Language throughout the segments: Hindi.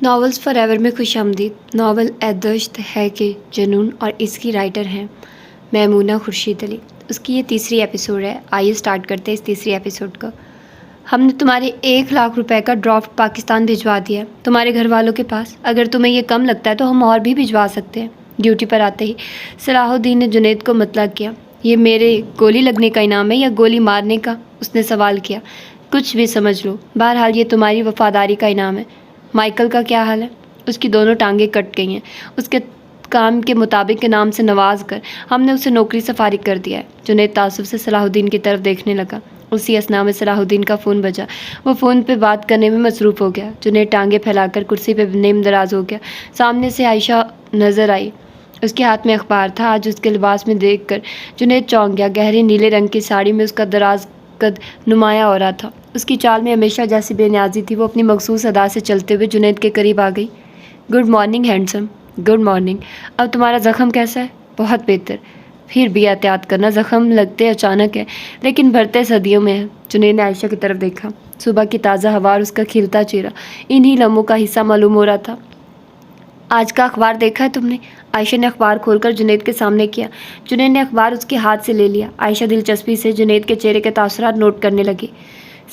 नॉवेल्स फॉरएवर में खुशामदीद। नावल ए दश्त है कि जुनून और इसकी राइटर हैं मैमूना खुर्शीद अली। उसकी ये तीसरी एपिसोड है। आइए स्टार्ट करते हैं इस तीसरी एपिसोड को। हमने तुम्हारे 1 लाख रुपए का ड्राफ्ट पाकिस्तान भिजवा दिया है तुम्हारे घर वालों के पास। अगर तुम्हें ये कम लगता है तो हम और भी भिजवा सकते हैं। ड्यूटी पर आते ही सलाहुद्दीन ने जुनैद को मतला किया। ये मेरे गोली लगने का इनाम है या गोली मारने का? उसने सवाल किया। कुछ भी समझ लो, बहरहाल ये तुम्हारी वफादारी का इनाम है। माइकल का क्या हाल है? उसकी दोनों टांगें कट गई हैं। उसके काम के मुताबिक के नाम से नवाज कर हमने उसे नौकरी से फारिग कर दिया है। जुनैद तासुब से सलाहुद्दीन की तरफ देखने लगा। उसी असना में सलाहुद्दीन का फ़ोन बजा। वो फ़ोन पे बात करने में मसरूफ़ हो गया। जुनैद टांगें फैलाकर कुर्सी पे नेम दराज हो गया। सामने से आयशा नज़र आई। उसके हाथ में अखबार था। आज उसके लिबास में देखकर जुनैद चौंक गया। गहरे नीले रंग की साड़ी में उसका दराज कद नुमाया हो रहा था। उसकी चाल में हमेशा जैसी बेनियाजी थी। वो अपनी मखसूस अदा से चलते हुए जुनैद के करीब आ गई। Good morning handsome. Good morning. अब तुम्हारा ज़ख़म कैसा है? बहुत बेहतर। फिर भी एहतियात करना, ज़ख़म लगते अचानक है लेकिन भरते सदियों में है। जुनैद ने आयशा की तरफ देखा। सुबह की ताज़ा हवा और उसका खिलता चेहरा इन्हीं लम्हों का हिस्सा मालूम हो रहा था। आज का अखबार देखा है तुमने? आयशा ने अखबार खोलकर जुनैद के सामने किया। जुनैद ने अखबार उसके हाथ से ले लिया। आयशा दिलचस्पी से जुनैद के चेहरे के तासुरात नोट करने लगी।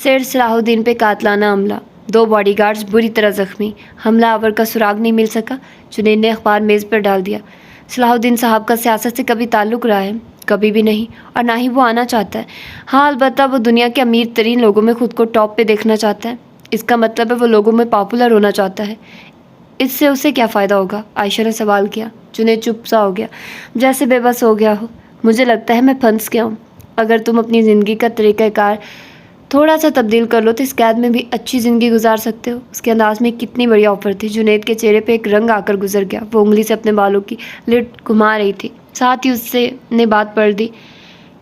सर सलाहुद्दीन पे कातलाना हमला, 2 बॉडीगार्ड्स बुरी तरह जख्मी, हमलावर का सुराग नहीं मिल सका। जुनैद ने अखबार मेज़ पर डाल दिया। सलाहुद्दीन साहब का सियासत से कभी ताल्लुक़ रहा है? कभी भी नहीं, और ना ही वो आना चाहता है। हाँ, अलबत्ता वो दुनिया के अमीर तरीन लोगों में खुद को टॉप पे देखना चाहता है। इसका मतलब है वो लोगों में पॉपुलर होना चाहता है। इससे उसे क्या फ़ायदा होगा? आयशा ने सवाल किया। जुनैद चुप सा हो गया, जैसे बेबस हो गया हो। मुझे लगता है मैं फंस गया हूँ। अगर तुम अपनी ज़िंदगी का तरीक़ाकार थोड़ा सा तब्दील कर लो तो इस कैद में भी अच्छी ज़िंदगी गुजार सकते हो। उसके अंदाज में कितनी बड़ी ऑफ़र थी। जुनैद के चेहरे पे एक रंग आकर गुजर गया। वो उंगली से अपने बालों की लिट घुमा रही थी। साथ ही उससे ने बात पढ़ दी।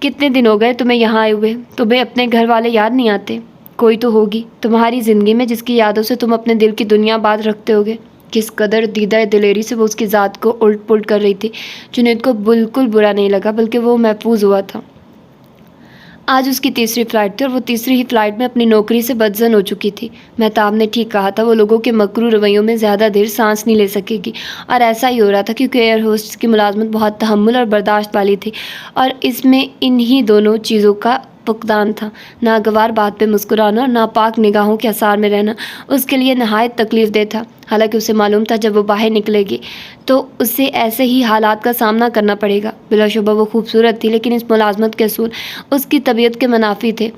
कितने दिन हो गए तुम्हें यहाँ आए हुए? तुम्हें अपने घर वाले याद नहीं आते? कोई तो होगी तुम्हारी ज़िंदगी में जिसकी यादों से तुम अपने दिल की दुनिया बात रखते होगे। किस कदर दीदा दिलेरी से वो उसकी ज़ात को उल्ट पुल्ट कर रही थी। जुनैद को बिल्कुल बुरा नहीं लगा, बल्कि वो महफूज हुआ था। आज उसकी तीसरी फ़्लाइट थी और वो तीसरी ही फ़्लाइट में अपनी नौकरी से बदज़न हो चुकी थी। मेहताब ने ठीक कहा था, वो लोगों के मकरू रवैयों में ज़्यादा देर सांस नहीं ले सकेगी। और ऐसा ही हो रहा था क्योंकि एयर होस्ट की मुलाजमत बहुत तहम्मुल और बर्दाश्त वाली थी और इसमें इन्हीं दोनों चीज़ों का फुकदान था। नागवार बात पे मुस्कुराना और नापाक निगाहों के आसार में रहना उसके लिए नहायत तकलीफ़ दे था। हालांकि उसे मालूम था जब वो बाहर निकलेगी तो उसे ऐसे ही हालात का सामना करना पड़ेगा। बिलाशुबा वो खूबसूरत थी, लेकिन इस मुलाजमत के असूल उसकी तबीयत के मुनाफी थे।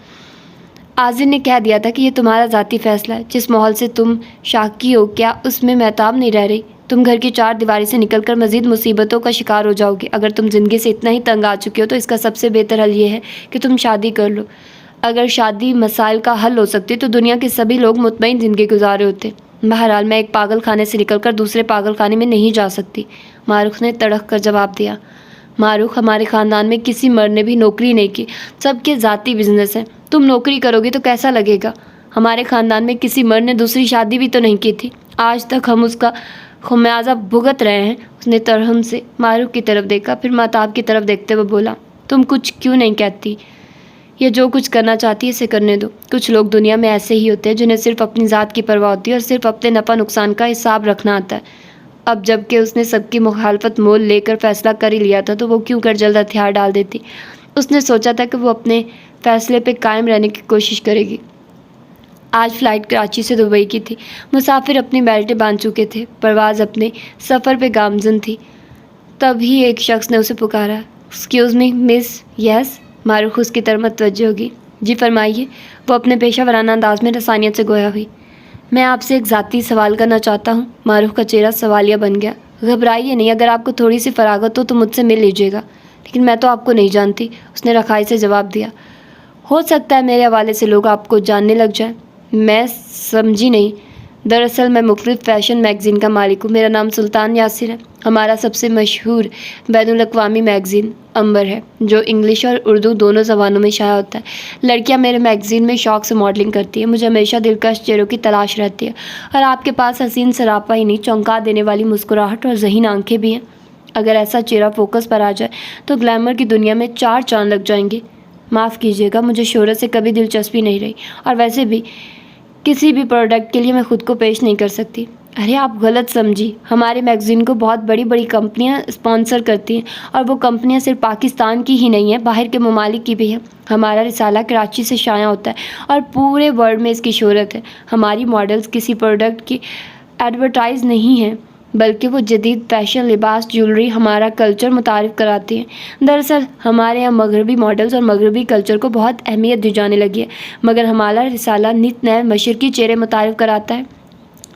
आजिर ने कह दिया था कि ये तुम्हारा ज़ाती फ़ैसला है। जिस माहौल से तुम शाकी हो, क्या उसमें मेहताब नहीं रह रही? तुम घर की 4 दीवारी से निकलकर मज़ीद मुसीबतों का शिकार हो जाओगे। अगर तुम ज़िंदगी से इतना ही तंग आ चुके हो तो इसका सबसे बेहतर हल ये है कि तुम शादी कर लो। अगर शादी मसाइल का हल हो सकती तो दुनिया के सभी लोग मुतमईन ज़िंदगी गुजारे होते। बहरहाल मैं एक पागल खाने से निकलकर दूसरे पागल खाने में नहीं जा सकती। मारूख ने तड़क कर जवाब दिया। मारूख, हमारे ख़ानदान में किसी मर्द ने भी नौकरी नहीं की। सबके ज़ाती बिजनेस है। तुम नौकरी करोगे तो कैसा लगेगा? हमारे ख़ानदान में किसी मर्द ने दूसरी शादी भी तो नहीं की थी। आज तक हम उसका खुमियाजा भुगत रहे हैं। उसने तरहम से मारूख की तरफ देखा, फिर महताब की तरफ देखते हुए बोला, तुम कुछ क्यों नहीं कहती? ये जो कुछ करना चाहती है इसे करने दो। कुछ लोग दुनिया में ऐसे ही होते हैं जिन्हें सिर्फ अपनी ज़ात की परवाह होती है और सिर्फ अपने नफ़ा नुकसान का हिसाब रखना आता है। अब जबकि उसने सबकी मुखालफत मोल लेकर फ़ैसला कर ही लिया था तो वो क्यों कर जल्द हथियार डाल देती। उसने सोचा था कि वो अपने फ़ैसले पे कायम रहने की कोशिश करेगी। आज फ़्लाइट कराची से दुबई की थी। मुसाफिर अपनी बेल्टें बांध चुके थे। परवाज़ अपने सफ़र पे गामज़न थी। तभी एक शख्स ने उसे पुकारा। Excuse me miss. Yes. Marukh उसकी तरफ मतवज्जो होगी। जी फरमाइए। वो अपने पेशा वराना अंदाज में रसानियत से गोया हुई। मैं आपसे एक ज़ाती सवाल करना चाहता हूँ। मारूख का चेहरा सवालिया बन गया। घबराइए नहीं, अगर आपको थोड़ी सी फरागत हो तो मुझसे मिल लीजिएगा। लेकिन मैं तो आपको नहीं जानती, उसने रखाई से जवाब दिया। हो सकता है मेरे हवाले से लोग आपको जानने लग जाएं। मैं समझी नहीं। दरअसल मैं मुख्तलिफ फ़ैशन मैगज़ीन का मालिक हूँ। मेरा नाम सुल्तान यासिर है। हमारा सबसे मशहूर बैनुल-अक़वामी मैगज़ीन अंबर है जो इंग्लिश और उर्दू दोनों ज़बानों में शाया होता है। लड़कियाँ मेरे मैगज़ीन में शौक़ से मॉडलिंग करती हैं। मुझे हमेशा दिलकश चेहरों की तलाश रहती है और आपके पास हसीन सरापा ही नहीं, चौंका देने वाली मुस्कुराहट और ज़हीन आंखें भी हैं। अगर ऐसा चेहरा फोकस पर आ जाए तो ग्लैमर की दुनिया में 4 चाँद लग जाएंगे। माफ़ कीजिएगा, मुझे शोहरत से कभी दिलचस्पी नहीं रही और वैसे भी किसी भी प्रोडक्ट के लिए मैं खुद को पेश नहीं कर सकती। अरे आप गलत समझी, हमारे मैगज़ीन को बहुत बड़ी बड़ी कंपनियां स्पॉन्सर करती हैं और वो कंपनियां सिर्फ पाकिस्तान की ही नहीं है, बाहर के ममालिक की भी है। हमारा रिसाला कराची से शाया होता है और पूरे वर्ल्ड में इसकी शोहरत है। हमारी मॉडल्स किसी प्रोडक्ट की एडवर्टाइज नहीं हैं, बल्कि वो जदीद फैशन, लिबास, ज्वेलरी, हमारा कल्चर मुतारिफ कराती हैं। दरअसल हमारे यहाँ मगरबी मॉडल्स और मगरबी कल्चर को बहुत अहमियत दी जाने लगी है, मगर हमारा रिसाला नित नए मशरकी चेहरे मुतारिफ कराता है।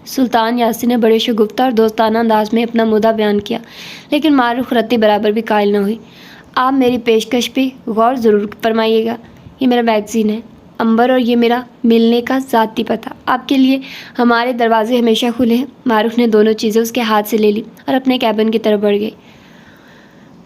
सुल्तान यासिन ने बड़े शगुफ्ता और दोस्ताना अंदाज में अपना मुद्दा बयान किया, लेकिन मारूख रत्ती बराबर भी कायल न हुई। आप मेरी पेशकश पे गौर ज़रूर फरमाइएगा। ये मेरा मैगज़ीन है अंबर और ये मेरा मिलने का ज़ाती पता। आपके लिए हमारे दरवाजे हमेशा खुले हैं। मारूख ने दोनों चीज़ें उसके हाथ से ले ली और अपने कैबिन की तरफ बढ़ गई।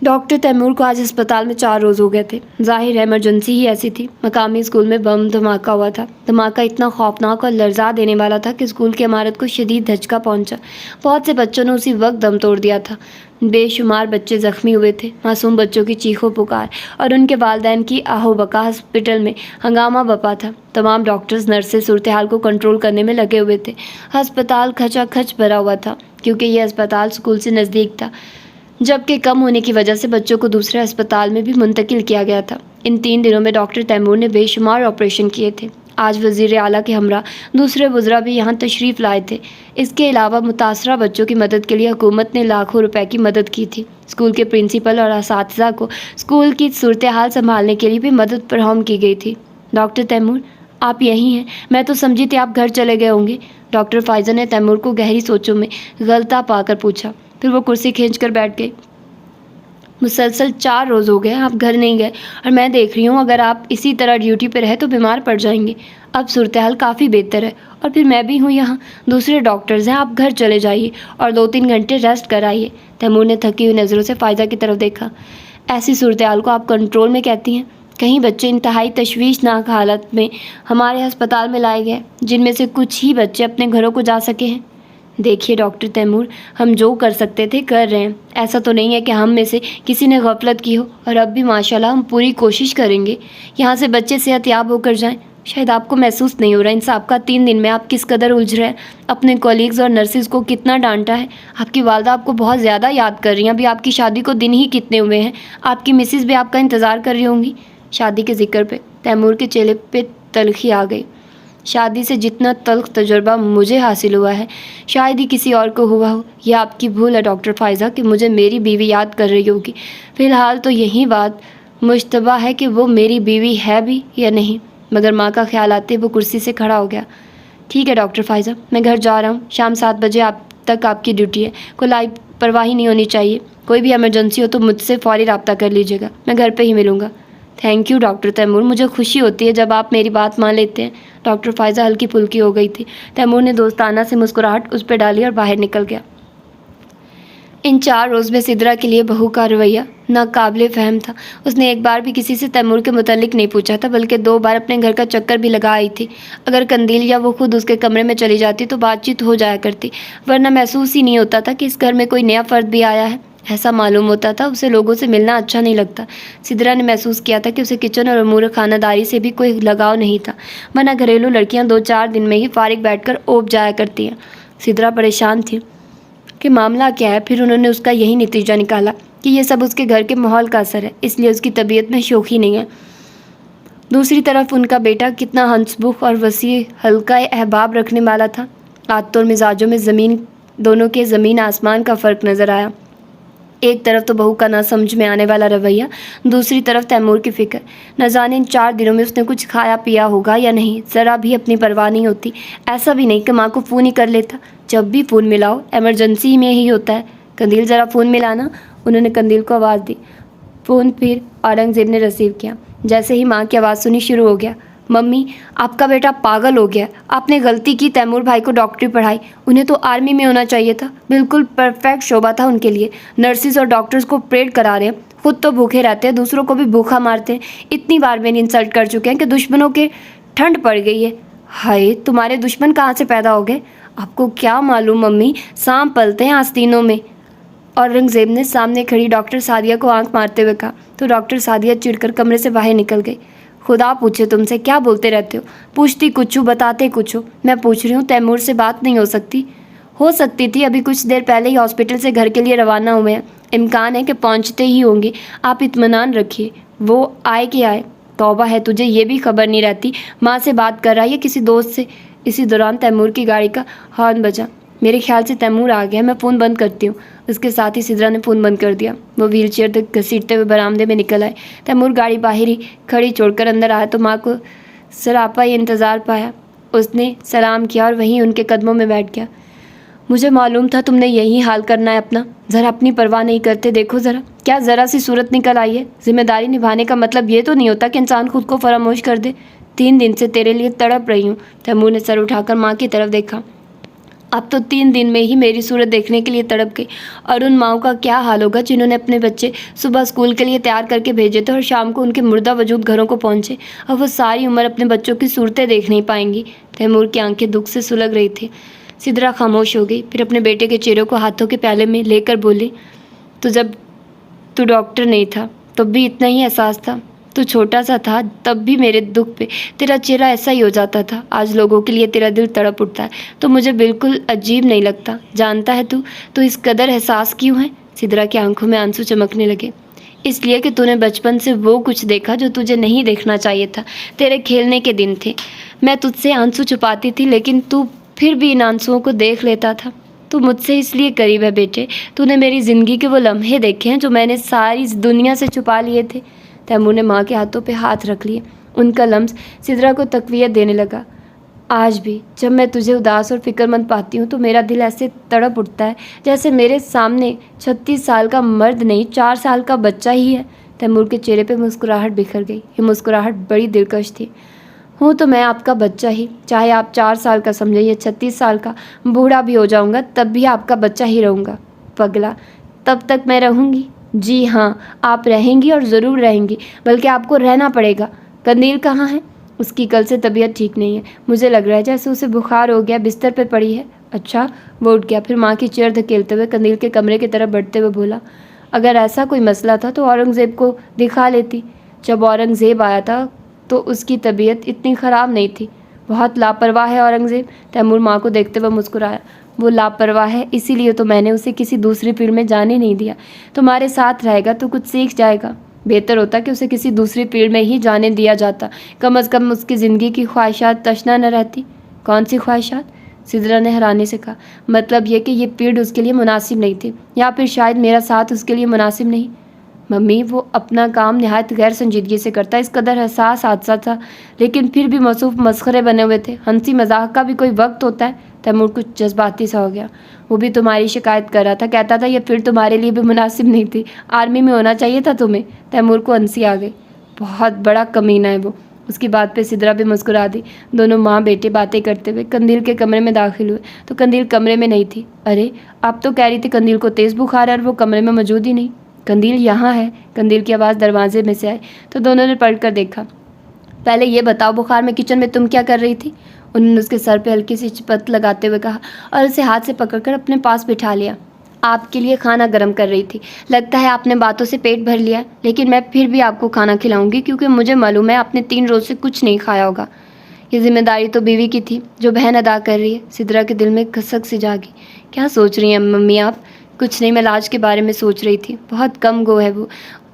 डॉक्टर तैमूर को आज अस्पताल में 4 रोज़ हो गए थे। ज़ाहिर है इमरजेंसी ही ऐसी थी। मकामी स्कूल में बम धमाका हुआ था। धमाका इतना खौफनाक और लर्जा देने वाला था कि स्कूल की इमारत को शदीद धचका पहुंचा। बहुत से बच्चों ने उसी वक्त दम तोड़ दिया था। बेशुमार बच्चे ज़ख्मी हुए थे। मासूम बच्चों की चीखों पुकार और उनके वालिदैन की आहो बका हॉस्पिटल में हंगामा बपा था। तमाम डॉक्टर्स, नर्सें सूरत हाल को कंट्रोल करने में लगे हुए थे। अस्पताल खचाखच भरा हुआ था, क्योंकि यह अस्पताल स्कूल से नज़दीक था, जबकि कम होने की वजह से बच्चों को दूसरे अस्पताल में भी मुंतकिल किया गया था। इन 3 दिनों में डॉक्टर तैमूर ने बेशुमार ऑपरेशन किए थे। आज वज़ीर आला के हमरा दूसरे वज़रा भी यहाँ तशरीफ़ लाए थे। इसके अलावा मुतासरा बच्चों की मदद के लिए हुकूमत ने लाखों रुपए की मदद की थी। स्कूल के प्रिंसिपल और असातिज़ा को स्कूल की सूरत हाल संभालने के लिए भी मदद फराहम की गई थी। डॉक्टर तैमूर, आप यहीं हैं? मैं तो समझी थी आप घर चले गए होंगे। डॉक्टर फ़ाइज़ा ने तैमूर को गहरी सोचों में गलता पाकर पूछा। फिर वो कुर्सी खींच कर बैठ गई। मुसलसल 4 रोज़ हो गए आप घर नहीं गए और मैं देख रही हूँ अगर आप इसी तरह ड्यूटी पे रहे तो बीमार पड़ जाएंगे। अब सूरत हाल काफ़ी बेहतर है और फिर मैं भी हूँ यहाँ, दूसरे डॉक्टर्स हैं। आप घर चले जाइए और 2-3 घंटे रेस्ट कराइए। तैमूर ने थकी हुई नज़रों से फ़ायदा की तरफ देखा। ऐसी सूरत हाल को आप कंट्रोल में कहती हैं? कहीं बच्चे इंतहाई तशवीशनाक हालत में हमारे अस्पताल में लाए गए, जिनमें से कुछ ही बच्चे अपने घरों को जा सके हैं। देखिए डॉक्टर तैमूर, हम जो कर सकते थे कर रहे हैं। ऐसा तो नहीं है कि हम में से किसी ने गफलत की हो, और अब भी माशाल्लाह हम पूरी कोशिश करेंगे यहाँ से बच्चे सेहतयाब होकर जाएं। शायद आपको महसूस नहीं हो रहा इंसाफ का 3 दिन में आप किस कदर उलझ रहे हैं। अपने कॉलीग्स और नर्सिस को कितना डांटा है। आपकी वालदा आपको बहुत ज़्यादा याद कर रही हैं। अभी आपकी शादी को दिन ही कितने हुए हैं। आपकी मिसिस भी आपका इंतज़ार कर रही होंगी। शादी के जिक्र पे तैमूर के चेहरे पे तलखी आ गई। शादी से जितना तल्ख तजुर्बा मुझे हासिल हुआ है, शायद ही किसी और को हुआ हो। यह आपकी भूल है डॉक्टर फ़ाइज़ा कि मुझे मेरी बीवी याद कर रही होगी। फ़िलहाल तो यही बात मुश्तबा है कि वो मेरी बीवी है भी या नहीं। मगर माँ का ख्याल आते वो कुर्सी से खड़ा हो गया। ठीक है डॉक्टर फ़ाइज़ा, मैं घर जा रहा हूँ। शाम 7 बजे आप तक आपकी ड्यूटी है। कोई लापरवाही नहीं होनी चाहिए। कोई भी इमरजेंसी हो तो मुझसे फ़ौरी रब्ता कर लीजिएगा। मैं घर पर ही मिलूँगा। थैंक यू डॉक्टर तैमूर, मुझे खुशी होती है जब आप मेरी बात मान लेते हैं। डॉक्टर फ़ाइज़ा हल्की फुल्की हो गई थी। तैमूर ने दोस्ताना से मुस्कुराहट उस पर डाली और बाहर निकल गया। इन 4 रोज़ में सिद्रा के लिए बहू का रवैया नाकाबिले फ़हम था। उसने एक बार भी किसी से तैमूर के मुतालिक नहीं पूछा था, बल्कि 2 बार अपने घर का चक्कर भी लगा आई थी। अगर कंदील या वो खुद उसके कमरे में चली जाती तो बातचीत हो जाया करती, वरना महसूस ही नहीं होता था कि इस घर में कोई नया फ़र्द भी आया है। ऐसा मालूम होता था उसे लोगों से मिलना अच्छा नहीं लगता। सिद्रा ने महसूस किया था कि उसे किचन और अमूर खानादारी से भी कोई लगाव नहीं था, वरना घरेलू लड़कियां 2-4 दिन में ही फारिग बैठकर ओप जाया करती हैं। सिद्रा परेशान थी कि मामला क्या है। फिर उन्होंने उसका यही नतीजा निकाला कि यह सब उसके घर के माहौल का असर है, इसलिए उसकी तबीयत में शोखी नहीं है। दूसरी तरफ उनका बेटा कितना हंसमुख और वसी हल्का अहबाब रखने वाला था। आदत और मिजाजों में दोनों के ज़मीन आसमान का फ़र्क नज़र आया। एक तरफ तो बहू का ना समझ में आने वाला रवैया, दूसरी तरफ तैमूर की फ़िक्र। न जाने इन 4 दिनों में उसने कुछ खाया पिया होगा या नहीं। ज़रा भी अपनी परवाह नहीं होती। ऐसा भी नहीं कि माँ को फ़ोन ही कर लेता। जब भी फ़ोन मिलाओ एमरजेंसी में ही होता है। कंदील ज़रा फ़ोन मिलाना। उन्होंने कंदील को आवाज़ दी। फ़ोन फिर औरंगज़ेब ने रिसीव किया। जैसे ही माँ की आवाज़ सुनी शुरू हो गया। मम्मी, आपका बेटा पागल हो गया। आपने गलती की, तैमूर भाई को डॉक्टरी पढ़ाई। उन्हें तो आर्मी में होना चाहिए था। बिल्कुल परफेक्ट शोबा था उनके लिए। नर्सिस और डॉक्टर्स को प्रेड करा रहे हैं, खुद तो भूखे रहते हैं, दूसरों को भी भूखा मारते हैं। इतनी बार मैंने इंसल्ट कर चुके हैं कि दुश्मनों के ठंड पड़ गई है। हाय, तुम्हारे दुश्मन कहाँ से पैदा हो गए? आपको क्या मालूम मम्मी, सांप पलते हैं आस्तीनों में। औरंगज़ेब ने सामने खड़ी डॉक्टर सादिया को आंख मारते हुए कहा। तो डॉक्टर सादिया चिढ़कर कमरे से बाहर निकल गई। खुदा पूछे तुमसे क्या बोलते रहते हो? पूछती कुछ हूँ, बताते कुछ हो। मैं पूछ रही हूँ तैमूर से बात नहीं हो सकती? हो सकती थी, अभी कुछ देर पहले ही हॉस्पिटल से घर के लिए रवाना हुए हैं, इम्कान है कि पहुंचते ही होंगे। आप इत्मीनान रखिए, वो आए कि आए। तौबा है, तुझे ये भी खबर नहीं रहती माँ से बात कर रहा है या किसी दोस्त से। इसी दौरान तैमूर की गाड़ी का हॉर्न बजा। मेरे ख्याल से तैमूर आ गया, मैं फ़ोन बंद करती हूँ। उसके साथ ही सिद्रा ने फ़ोन बंद कर दिया। वो व्हीलचेयर तक घसीटते हुए बरामदे में निकल आए। तैमूर गाड़ी बाहर ही खड़ी छोड़कर अंदर आया तो माँ को सरापा ये इंतज़ार पाया। उसने सलाम किया और वहीं उनके कदमों में बैठ गया। मुझे मालूम था तुमने यही हाल करना है अपना। ज़रा अपनी परवाह नहीं करते, देखो ज़रा क्या ज़रा सी सूरत निकल आई है। जिम्मेदारी निभाने का मतलब ये तो नहीं होता कि इंसान खुद को फरामोश कर दे। 3 दिन से तेरे लिए तड़प रही हूँ। तैमूर ने सर उठाकर माँ की तरफ देखा। अब तो 3 दिन में ही मेरी सूरत देखने के लिए तड़प गई। और उन माओं का क्या हाल होगा जिन्होंने अपने बच्चे सुबह स्कूल के लिए तैयार करके भेजे थे और शाम को उनके मुर्दा वजूद घरों को पहुँचे। अब वो सारी उम्र अपने बच्चों की सूरतें देख नहीं पाएंगी। तैमूर की आंखें दुख से सुलग रही थी। सिद्रा खामोश हो गई, फिर अपने बेटे के चेहरे को हाथों के प्याले में लेकर बोली, तो जब तू डॉक्टर नहीं था तब भी इतना ही एहसास था। तू छोटा सा था तब भी मेरे दुख पे तेरा चेहरा ऐसा ही हो जाता था। आज लोगों के लिए तेरा दिल तड़प उठता है तो मुझे बिल्कुल अजीब नहीं लगता। जानता है तू तो इस कदर एहसास क्यों है? सिद्रा की आंखों में आंसू चमकने लगे। इसलिए कि तूने बचपन से वो कुछ देखा जो तुझे नहीं देखना चाहिए था। तेरे खेलने के दिन थे, मैं तुझसे आंसू छुपाती थी, लेकिन तू फिर भी इन आंसुओं को देख लेता था। तू मुझसे इसलिए करीब है बेटे, तूने मेरी ज़िंदगी के वो लम्हे देखे हैं जो मैंने सारी दुनिया से छुपा लिए थे। तैमूर ने माँ के हाथों पे हाथ रख लिए। उनका लम्स सिद्रा को तक़वियत देने लगा। आज भी जब मैं तुझे उदास और फिक्रमंद पाती हूँ तो मेरा दिल ऐसे तड़प उठता है जैसे मेरे सामने 36 साल का मर्द नहीं 4 साल का बच्चा ही है। तैमूर के चेहरे पे मुस्कुराहट बिखर गई। ये मुस्कुराहट बड़ी दिलकश थी। हूँ तो मैं आपका बच्चा ही, चाहे आप 4 साल का समझे या 36 साल का। बूढ़ा भी हो जाऊँगा तब भी आपका बच्चा ही रहूँगा। पगला, तब तक मैं रहूँगी? जी हाँ, आप रहेंगी और ज़रूर रहेंगी, बल्कि आपको रहना पड़ेगा। कंदील कहाँ है? उसकी कल से तबीयत ठीक नहीं है। मुझे लग रहा है जैसे उसे बुखार हो गया, बिस्तर पर पड़ी है। अच्छा, वो उठ गया, फिर माँ की चेयर धकेलते हुए कंदील के कमरे की तरफ बढ़ते हुए बोला, अगर ऐसा कोई मसला था तो औरंगज़ेब को दिखा लेती। जब औरंगज़ेब आया था तो उसकी तबीयत इतनी ख़राब नहीं थी। बहुत लापरवाह है औरंगज़ेब। तैमूर माँ को देखते हुए मुस्कुराया। वो लापरवाह है, इसीलिए तो मैंने उसे किसी दूसरी फील्ड में जाने नहीं दिया। तुम्हारे साथ रहेगा तो कुछ सीख जाएगा। बेहतर होता कि उसे किसी दूसरी फील्ड में ही जाने दिया जाता। कम अज़ कम उसकी ज़िंदगी की ख्वाहिशात तशना न रहती। कौन सी ख्वाहिशात? सिद्रा ने हैरानी से कहा। मतलब ये कि ये फील्ड उसके लिए मुनासिब नहीं थी, या फिर शायद मेरा साथ उसके लिए मुनासिब नहीं। मम्मी, वो अपना काम नहायत गैर संजीदगी से करता है। इस कदर हसास हादसा था, लेकिन फिर भी मसूफ मस्खरे बने हुए थे। हंसी मजाक का भी कोई वक्त होता है। तैमूर कुछ जज्बाती सा हो गया। वो भी तुम्हारी शिकायत कर रहा था, कहता था ये फील्ड तुम्हारे लिए भी मुनासिब नहीं थी। आर्मी में होना चाहिए था तुम्हें। तैमूर को हंसी आ गई। बहुत बड़ा कमीना है वो। उसकी बात पे सिद्रा भी मुस्कुरा दी। दोनों माँ बेटे बातें करते हुए कंदील के कमरे में दाखिल हुए तो कंदील कमरे में नहीं थी। अरे, आप तो कह रही थी कंदील को तेज़ बुखार है और वो कमरे में मौजूद ही नहीं। कंदील यहाँ है। कंदील की आवाज़ दरवाजे में से आई तो दोनों ने पलट कर देखा। पहले ये बताओ, बुखार में किचन में तुम क्या कर रही थी? उन्होंने उसके सर पे हल्की सी चिपत लगाते हुए कहा और उसे हाथ से पकड़कर अपने पास बिठा लिया। आपके लिए खाना गर्म कर रही थी। लगता है आपने बातों से पेट भर लिया, लेकिन मैं फिर भी आपको खाना खिलाऊंगी क्योंकि मुझे मालूम है आपने 3 रोज़ से कुछ नहीं खाया होगा। ये जिम्मेदारी तो बीवी की थी जो बहन अदा कर रही है। सिद्रा के दिल में खसक सी जागी। क्या सोच रही हैं मम्मी आप? कुछ नहीं, मैं लाज के बारे में सोच रही थी। बहुत कम गो है वो,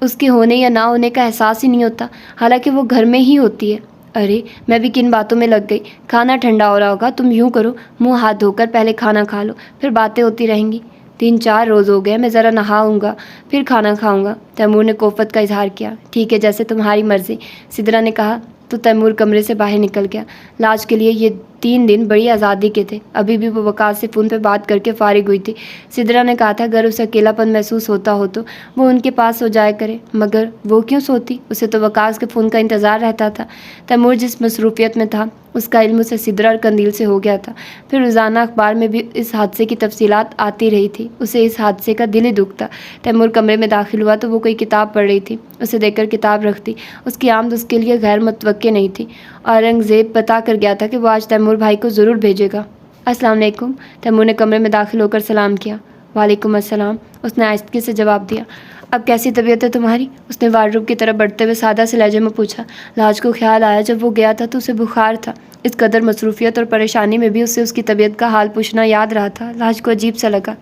उसके होने या ना होने का एहसास ही नहीं होता, हालांकि वो घर में ही होती है। अरे, मैं भी किन बातों में लग गई। खाना ठंडा हो रहा होगा, तुम यूँ करो, मुंह हाथ धोकर पहले खाना खा लो, फिर बातें होती रहेंगी। 3-4 रोज़ हो गए, मैं ज़रा नहाऊंगा फिर खाना खाऊंगा। तैमूर ने कोफत का इजहार किया। ठीक है, जैसे तुम्हारी मर्ज़ी, सिद्रा ने कहा तो तैमूर कमरे से बाहर निकल गया। लाज के लिए ये 3 दिन बड़ी आज़ादी के थे। अभी भी वो वकास से फ़ोन पर बात करके फारिग हुई थी। सिद्रा ने कहा था अगर उसे अकेलापन महसूस होता हो तो वो उनके पास सो जाया करे, मगर वो क्यों सोती? उसे तो वकास के फ़ोन का इंतज़ार रहता था। तैमूर जिस मसरूफियत में था उसका इल्म उसे सिद्रा और कंदील से हो गया था। फिर रोज़ाना अखबार में भी इस हादसे की तफसीलात आती रही थी। उसे इस हादसे का दिली दुख था। तैमूर कमरे में दाखिल हुआ तो वो कोई किताब पढ़ रही थी। उसे देखकर किताब रख दी। उसकी आमद उसके लिए गैर मुतवक्के नहीं थी। औरंगज़ेब बता कर गया था कि वो आज तैमूर भाई को ज़रूर भेजेगा। अस्सलाम वालेकुम। तैमूर ने कमरे में दाखिल होकर सलाम किया। वालेकुम अस्सलाम, उसने आहिस्तगी से जवाब दिया। अब कैसी तबीयत है तुम्हारी? उसने वार्डरोब की तरफ बढ़ते हुए सादा से लहजे में पूछा। लाज को ख्याल आया जब वो गया था तो उसे बुखार था। इस कदर मसरूफियत और परेशानी में भी उसे उसकी तबीयत का हाल पूछना याद रहा था। लाज को अजीब सा लगा।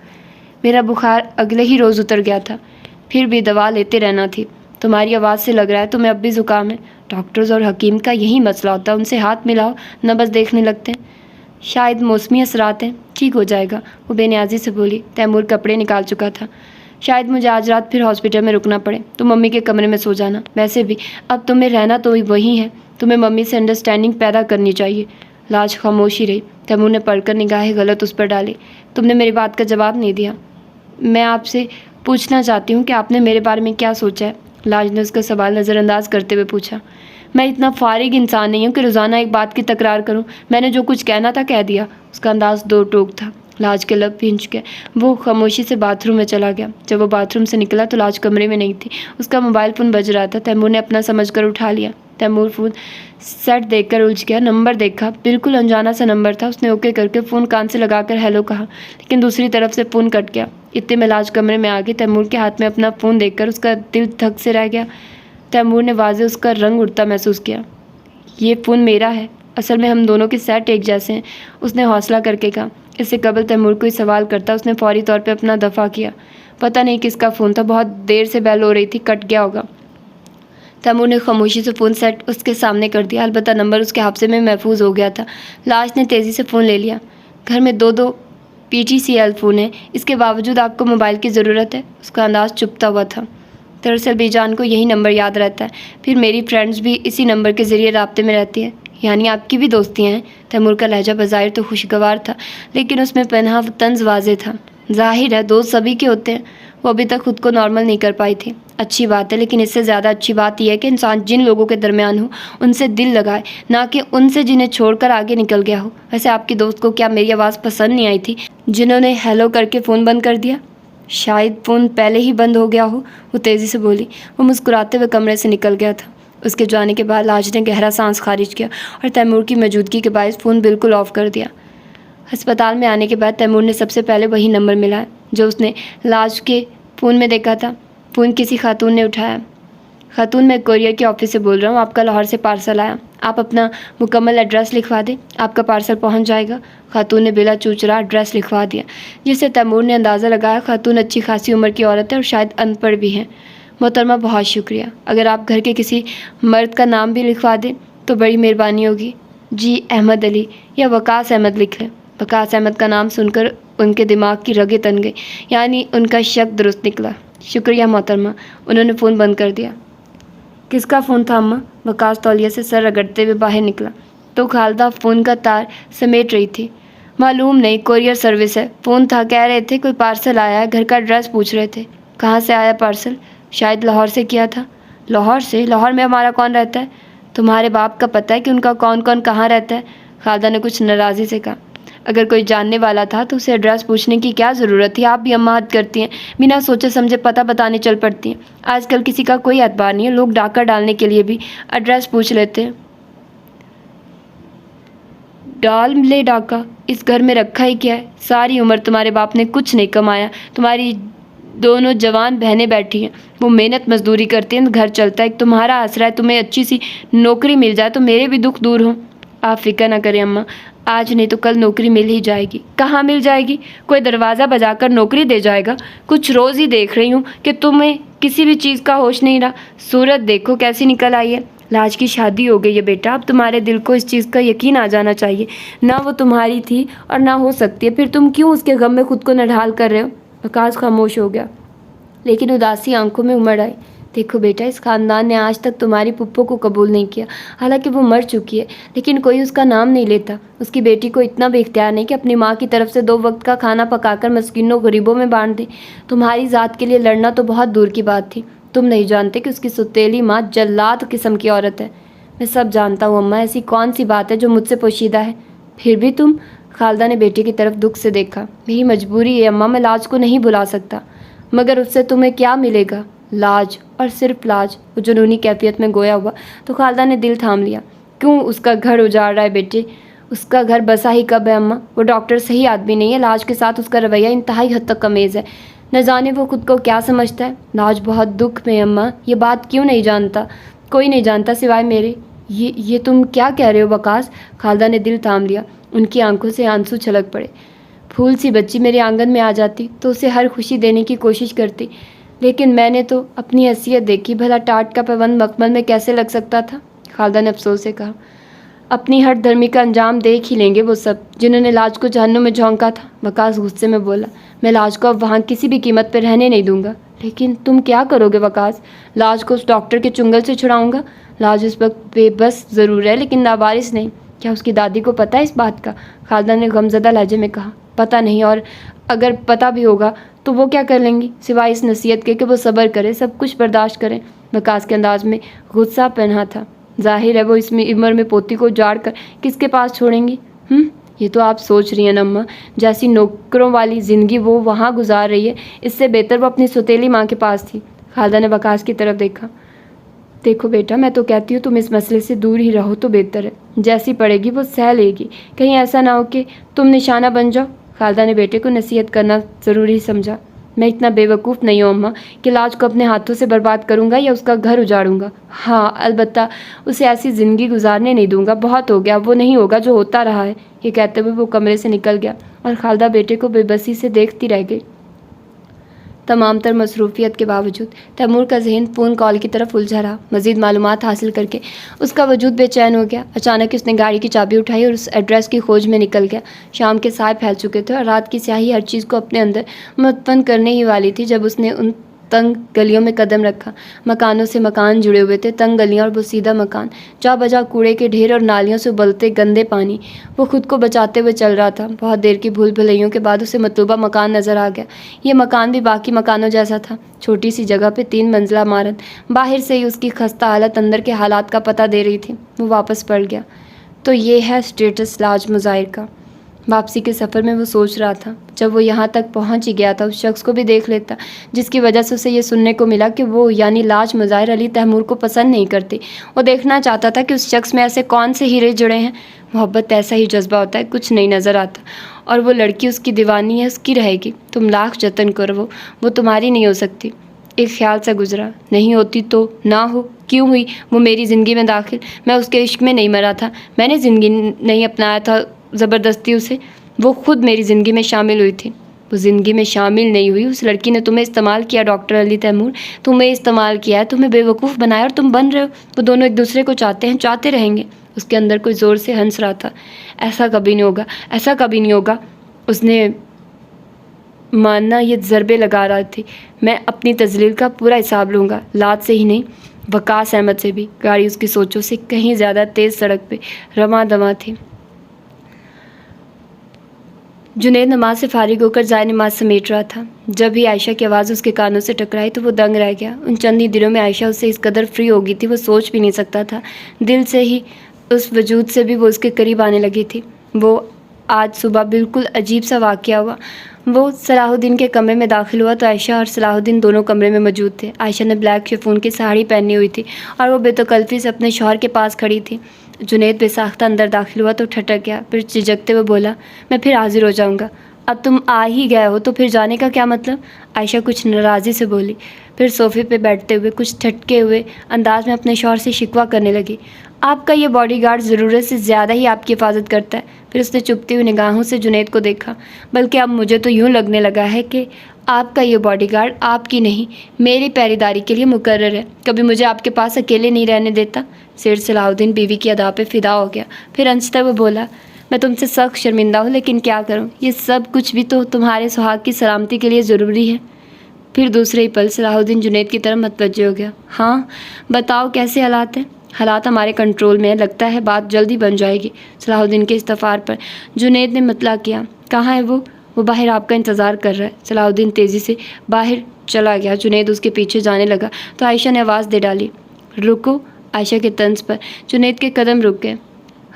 मेरा बुखार अगले ही रोज़ उतर गया था, फिर भी दवा लेते रहना थी। तुम्हारी आवाज़ से लग रहा है तुम्हें अब भी ज़ुकाम है। डॉक्टर्स और हकीम का यही मसला होता है, उनसे हाथ मिलाओ न बस देखने लगते हैं। शायद मौसमी असरात हैं, ठीक हो जाएगा, वो बेनियाजी से बोली। तैमूर कपड़े निकाल चुका था। शायद मुझे आज रात फिर हॉस्पिटल में रुकना पड़े, तुम मम्मी के कमरे में सो जाना। वैसे भी अब तुम्हें रहना तो वही है, तुम्हें मम्मी से अंडरस्टैंडिंग पैदा करनी चाहिए। लाज खामोशी रही। तैमूर ने पढ़कर निगाहें गलत उस पर डाली। तुमने मेरी बात का जवाब नहीं दिया। मैं आपसे पूछना चाहती हूँ कि आपने मेरे बारे में क्या सोचा है? लाज ने उसका सवाल नज़रअंदाज करते हुए पूछा। मैं इतना फारिग इंसान नहीं हूँ कि रोज़ाना एक बात की तकरार करूँ। मैंने जो कुछ कहना था कह दिया। उसका अंदाज दो टोक था। लाज के लब भींच गए। वो खामोशी से बाथरूम में चला गया। जब वो बाथरूम से निकला तो लाज कमरे में नहीं थी। उसका मोबाइल फ़ोन बज रहा था। तैमूर ने अपना समझकर उठा लिया। तैमूर फ़ोन सेट देखकर उलझ गया। नंबर देखा, बिल्कुल अनजाना सा नंबर था। उसने ओके करके फ़ोन कान से लगाकर हेलो कहा, लेकिन दूसरी तरफ से फ़ोन कट गया। इतने में लाज कमरे में आ गई। तैमूर के हाथ में अपना फ़ोन देखकर उसका दिल धक से रह गया। तैमूर ने वाज़े उसका रंग उड़ता महसूस किया। ये फ़ोन मेरा है, असल में हम दोनों के सेट एक जैसे हैं, उसने हौसला करके कहा। इससे कबल तैमूर कोई सवाल करता उसने फौरी तौर पे अपना दफ़ा किया। पता नहीं किसका फ़ोन था, बहुत देर से बेल हो रही थी, कट गया होगा। तैमूर ने खामोशी से फ़ोन सेट उसके सामने कर दिया। अलबत्ता नंबर उसके हादसे में महफूज हो गया था। लाज ने तेज़ी से फ़ोन ले लिया। घर में दो PTCL फ़ोन है, इसके बावजूद आपको मोबाइल की ज़रूरत है? उसका अंदाज़ चुभता हुआ था। दरअसल बीजान को यही नंबर याद रहता है, फिर मेरी फ्रेंड्स भी इसी नंबर के ज़रिए राब्ते में रहती है। यानी आपकी भी दोस्तियाँ हैं? तैमूर का लहजा बज़ाहिर तो खुशगवार था, लेकिन उसमें पनहा तंज़ वाज़े था। जाहिर है दोस्त सभी के होते हैं। वो अभी तक खुद को नॉर्मल नहीं कर पाई थी। अच्छी बात है, लेकिन इससे ज़्यादा अच्छी बात यह है कि इंसान जिन लोगों के दरमियान हो उनसे दिल लगाए, ना कि उनसे जिन्हें छोड़कर आगे निकल गया हो। वैसे आपकी दोस्त को क्या मेरी आवाज़ पसंद नहीं आई थी, जिन्होंने हेलो करके फ़ोन बंद कर दिया? शायद फ़ोन पहले ही बंद हो गया हो, वो तेज़ी से बोली। वो मुस्कुराते हुए कमरे से निकल गया था। उसके जाने के बाद लाज ने गहरा सांस खारिज किया और तैमूर की मौजूदगी के बायस फ़ोन बिल्कुल ऑफ कर दिया। अस्पताल में आने के बाद तैमूर ने सबसे पहले वही नंबर मिलाया जो उसने लाज के फ़ोन में देखा था। फ़ोन किसी खातून ने उठाया। खातून, मैं कोरियर के ऑफिस से बोल रहा हूँ, आपका लाहौर से पार्सल आया, आप अपना मुकम्मल एड्रेस लिखवा दें, आपका पार्सल पहुँच जाएगा। खातून ने बिला चूचरा एड्रेस लिखवा दिया, जिससे तैमूर ने अंदाज़ा लगाया खातून अच्छी खासी उम्र की औरत है और शायद अनपढ़ भी है। मोहतरमा, बहुत शुक्रिया। अगर आप घर के किसी मर्द का नाम भी लिखवा दें तो बड़ी मेहरबानी होगी। जी अहमद अली या वकास अहमद लिख लें। वकास अहमद का नाम सुनकर उनके दिमाग की रगें तन गई, यानी उनका शक दुरुस्त निकला। शुक्रिया मोहतरमा। उन्होंने फ़ोन बंद कर दिया। किसका फ़ोन था अम्मा? वकास तौलिया से सर रगड़ते हुए बाहर निकला तो खालदा फ़ोन का तार समेट रही थी। मालूम नहीं, कोरियर सर्विस है। फ़ोन था, कह रहे थे कोई पार्सल आया है, घर का एड्रेस पूछ रहे थे। कहाँ से आया पार्सल? शायद लाहौर से किया था। लाहौर से? लाहौर में हमारा कौन रहता है? तुम्हारे बाप का पता है कि उनका कौन कौन कहाँ रहता है? खालदा ने कुछ नाराज़ी से कहा। अगर कोई जानने वाला था तो उसे एड्रेस पूछने की क्या ज़रूरत थी? आप भी अम्मा हद करती हैं, बिना सोचे समझे पता बताने चल पड़ती हैं। आजकल किसी का कोई एतबार नहीं है, लोग डाका डालने के लिए भी एड्रेस पूछ लेते हैं। डाल ले डाका, इस घर में रखा ही क्या है? सारी उम्र तुम्हारे बाप ने कुछ नहीं कमाया, तुम्हारी दोनों जवान बहनें बैठी हैं, वो मेहनत मजदूरी करती हैं, घर चलता है। एक तुम्हारा आसरा है, तुम्हें अच्छी सी नौकरी मिल जाए तो मेरे भी दुख दूर हों। आप फिक्र ना करें अम्मा, आज नहीं तो कल नौकरी मिल ही जाएगी। कहाँ मिल जाएगी? कोई दरवाज़ा बजाकर नौकरी दे जाएगा? कुछ रोज़ ही देख रही हूँ कि तुम्हें किसी भी चीज़ का होश नहीं रहा। सूरत देखो कैसी निकल आई है। लाज की शादी हो गई है बेटा, अब तुम्हारे दिल को इस चीज़ का यकीन आ जाना चाहिए। ना वो तुम्हारी थी और ना हो सकती है, फिर तुम क्यों उसके गम में खुद को नढाल कर रहे हो? वकास खामोश हो गया, लेकिन उदासी आंखों में उमड़ आई। देखो बेटा, इस ख़ानदान ने आज तक तुम्हारी पुप्पो को कबूल नहीं किया, हालांकि वो मर चुकी है, लेकिन कोई उसका नाम नहीं लेता। उसकी बेटी को इतना भी इख्तियार नहीं कि अपनी माँ की तरफ से 2 वक्त का खाना पकाकर मस्कीनों गरीबों में बांट दे। तुम्हारी ज़ात के लिए लड़ना तो बहुत दूर की बात थी। तुम नहीं जानते कि उसकी सुतेली माँ जल्लाद किस्म की औरत है। मैं सब जानता हूँ अम्मा, ऐसी कौन सी बात है जो मुझसे पोशीदा है? फिर भी तुम? खालदा ने बेटी की तरफ दुख से देखा। मेरी मजबूरी है अम्मा, मैं लाज को नहीं बुला सकता। मगर उससे तुम्हें क्या मिलेगा? लाज, और सिर्फ लाज। वो जुनूनी कैफियत में गोया हुआ तो खालदा ने दिल थाम लिया। क्यों उसका घर उजाड़ रहा है बेटे? उसका घर बसा ही कब है अम्मा? वो डॉक्टर सही आदमी नहीं है। लाज के साथ उसका रवैया इंतहाई हद तक कमेज़ है। न जाने वो खुद को क्या समझता है। लाज बहुत दुख में अम्मा, ये बात क्यों नहीं जानता? कोई नहीं जानता सिवाय मेरे। ये तुम क्या कह रहे हो वकास? खालदा ने दिल थाम लिया। उनकी आंखों से आंसू छलक पड़े। फूल सी बच्ची मेरे आंगन में आ जाती तो उसे हर खुशी देने की कोशिश करती, लेकिन मैंने तो अपनी हैसियत देखी। भला टाट का पाबंद मखमल में कैसे लग सकता था? खालदा ने अफसोस से कहा। अपनी हर धर्मी का अंजाम देख ही लेंगे वो सब, जिन्होंने लाज को जहन्नुम में झोंका था। वकास गुस्से में बोला। मैं लाज को अब वहाँ किसी भी कीमत पर रहने नहीं दूंगा। लेकिन तुम क्या करोगे वकास? लाज को उस डॉक्टर के चुंगल से छुड़ाऊंगा। लाज इस वक्त बेबस ज़रूर है, लेकिन लावारिस नहीं। क्या उसकी दादी को पता है इस बात का? खालदा ने गमज़दा लहजे में कहा। पता नहीं, और अगर पता भी होगा तो वो क्या कर लेंगी, सिवाय इस नसीहत के कि वो सब्र करे, सब कुछ बर्दाश्त करें। वकास के अंदाज में गुस्सा पहना था। जाहिर है वो इस उम्र में पोती को उजाड़ कर किसके पास छोड़ेंगी? ये तो आप सोच रही हैं अम्मा, जैसी नौकरों वाली ज़िंदगी वो वहाँ गुजार रही है, इससे बेहतर वो अपनी सौतेली माँ के पास थी। खालदा ने वकास की तरफ देखा। देखो बेटा, मैं तो कहती हूँ तुम इस मसले से दूर ही रहो तो बेहतर है। जैसी पड़ेगी वो सह लेगी, कहीं ऐसा ना हो कि तुम निशाना बन जाओ। खालदा ने बेटे को नसीहत करना ज़रूरी समझा। मैं इतना बेवकूफ़ नहीं हूँ अम्मा कि लाज को अपने हाथों से बर्बाद करूँगा या उसका घर उजाड़ूंगा। हाँ, अलबत्ता उसे ऐसी ज़िंदगी गुजारने नहीं दूंगा। बहुत हो गया, वो नहीं होगा जो होता रहा है। ये कहते हुए वो कमरे से निकल गया और खालदा बेटे को बेबसी से देखती रह गई। तमाम तर मसरूफियत के बावजूद तैमूर का जहन फ़ोन कॉल की तरफ उलझा रहा। मज़ीद मालूमात हासिल करके उसका वजूद बेचैन हो गया। अचानक उसने गाड़ी की चाबी उठाई और उस एड्रेस की खोज में निकल गया। शाम के साए फैल चुके थे और रात की स्याही हर चीज़ को अपने अंदर मुतमन करने ही वाली थी जब उसने उन तंग गलियों में कदम रखा। मकानों से मकान जुड़े हुए थे, तंग गलियां और बोसीदा मकान, जा बजा कूड़े के ढेर और नालियों से उबलते गंदे पानी। वो खुद को बचाते हुए चल रहा था। बहुत देर की भूल भुलैयों के बाद उसे मतलूबा मकान नज़र आ गया। ये मकान भी बाकी मकानों जैसा था। छोटी सी जगह पे 3 मंजिला इमारत। बाहर से ही उसकी खस्ता हालत अंदर के हालात का पता दे रही थी। वो वापस पड़ गया। तो ये है स्टेटस लाज मुजाहिर का। वापसी के सफ़र में वो सोच रहा था, जब वो यहाँ तक पहुँच ही गया था उस शख्स को भी देख लेता जिसकी वजह से उसे ये सुनने को मिला कि वो यानी लाज मुजाहिर अली तैमूर को पसंद नहीं करती। वो देखना चाहता था कि उस शख्स में ऐसे कौन से हीरे जुड़े हैं। मोहब्बत ऐसा ही जज्बा होता है, कुछ नहीं नज़र आता, और वो लड़की उसकी दीवानी है, उसकी रहेगी। तुम लाख जतन करो, वो तुम्हारी नहीं हो सकती। एक ख्याल सा गुजरा, नहीं होती तो ना हो, क्यों हुई वो मेरी ज़िंदगी में दाखिल? मैं उसके इश्क में नहीं मरा था, मैंने ज़िंदगी नहीं अपनाया था ज़बरदस्ती उसे, वो खुद मेरी ज़िंदगी में शामिल हुई थी। वो ज़िंदगी में शामिल नहीं हुई, उस लड़की ने तुम्हें इस्तेमाल किया। डॉक्टर अली तैमूर, तुम्हें इस्तेमाल किया है, तुम्हें बेवकूफ़ बनाया और तुम बन रहे हो। वो दोनों एक दूसरे को चाहते हैं, चाहते रहेंगे। उसके अंदर कोई ज़ोर से हंस रहा था। ऐसा कभी नहीं होगा, ऐसा कभी नहीं होगा। उसने मानना ये ज़रबे लगा रहा थी। मैं अपनी तजलील का पूरा हिसाब लूँगा, लाज से ही नहीं, वकास अहमद से भी। गाड़ी उसकी सोचों से कहीं ज़्यादा तेज़ सड़क पे रवां दवां थी। जुनैद नमाज से फारिग होकर जाए नमाज समेट रहा था। जब ही आयशा की आवाज़ उसके कानों से टकराई तो वो दंग रह गया। उन चंद ही दिनों में आयशा उससे इस कदर फ्री हो गई थी, वो सोच भी नहीं सकता था। दिल से ही, उस वजूद से भी वो उसके करीब आने लगी थी। वो आज सुबह बिल्कुल अजीब सा वाक़या हुआ। वो सलाहुद्दीन के कमरे में दाखिल हुआ तो आयशा और सलाहुद्दीन दोनों कमरे में मौजूद थे। आयशा ने ब्लैक शिफॉन की साड़ी पहनी हुई थी और वो बेतकल्फ़ी से अपने शौहर के पास खड़ी थी। जुनैद बेसाख्ता अंदर दाखिल हुआ तो ठटक गया, फिर झिझकते हुए बोला, मैं फिर हाजिर हो जाऊँगा। अब तुम आ ही गए हो तो फिर जाने का क्या मतलब? आयशा कुछ नाराज़ी से बोली। फिर सोफ़े पे बैठते हुए कुछ ठटके हुए अंदाज में अपने शौहर से शिकवा करने लगी। आपका ये बॉडीगार्ड ज़रूरत से ज़्यादा ही आपकी हिफाजत करता है। फिर उसने चुभती हुई निगाहों से जुनैद को देखा। बल्कि अब मुझे तो यूँ लगने लगा है कि आपका ये बॉडीगार्ड आपकी नहीं, मेरी पहरेदारी के लिए मुकर्रर है। कभी मुझे आपके पास अकेले नहीं रहने देता। सेठ सलाहुद्दीन बीवी की अदा पे फ़िदा हो गया। फिर अंशतः वो बोला, मैं तुमसे सख्त शर्मिंदा हूँ, लेकिन क्या करूँ, ये सब कुछ भी तो तुम्हारे सुहाग की सलामती के लिए ज़रूरी है। फिर दूसरे ही पल सलाहुद्दीन जुनैद की तरफ मतवज्जे हो गया। हाँ बताओ, कैसे हालात हैं? हालात हमारे कंट्रोल में है, लगता है बात जल्दी बन जाएगी। सलाहुद्दीन के इस्तफार पर जुनैद ने मतला किया। कहाँ है वो बाहर आपका इंतज़ार कर रहा है। सलाहुद्दीन तेज़ी से बाहर चला गया। जुनैद उसके पीछे जाने लगा तो आयशा ने आवाज़ दे डाली, रुको। आयशा के तंज पर जुनैद के कदम रुक गए।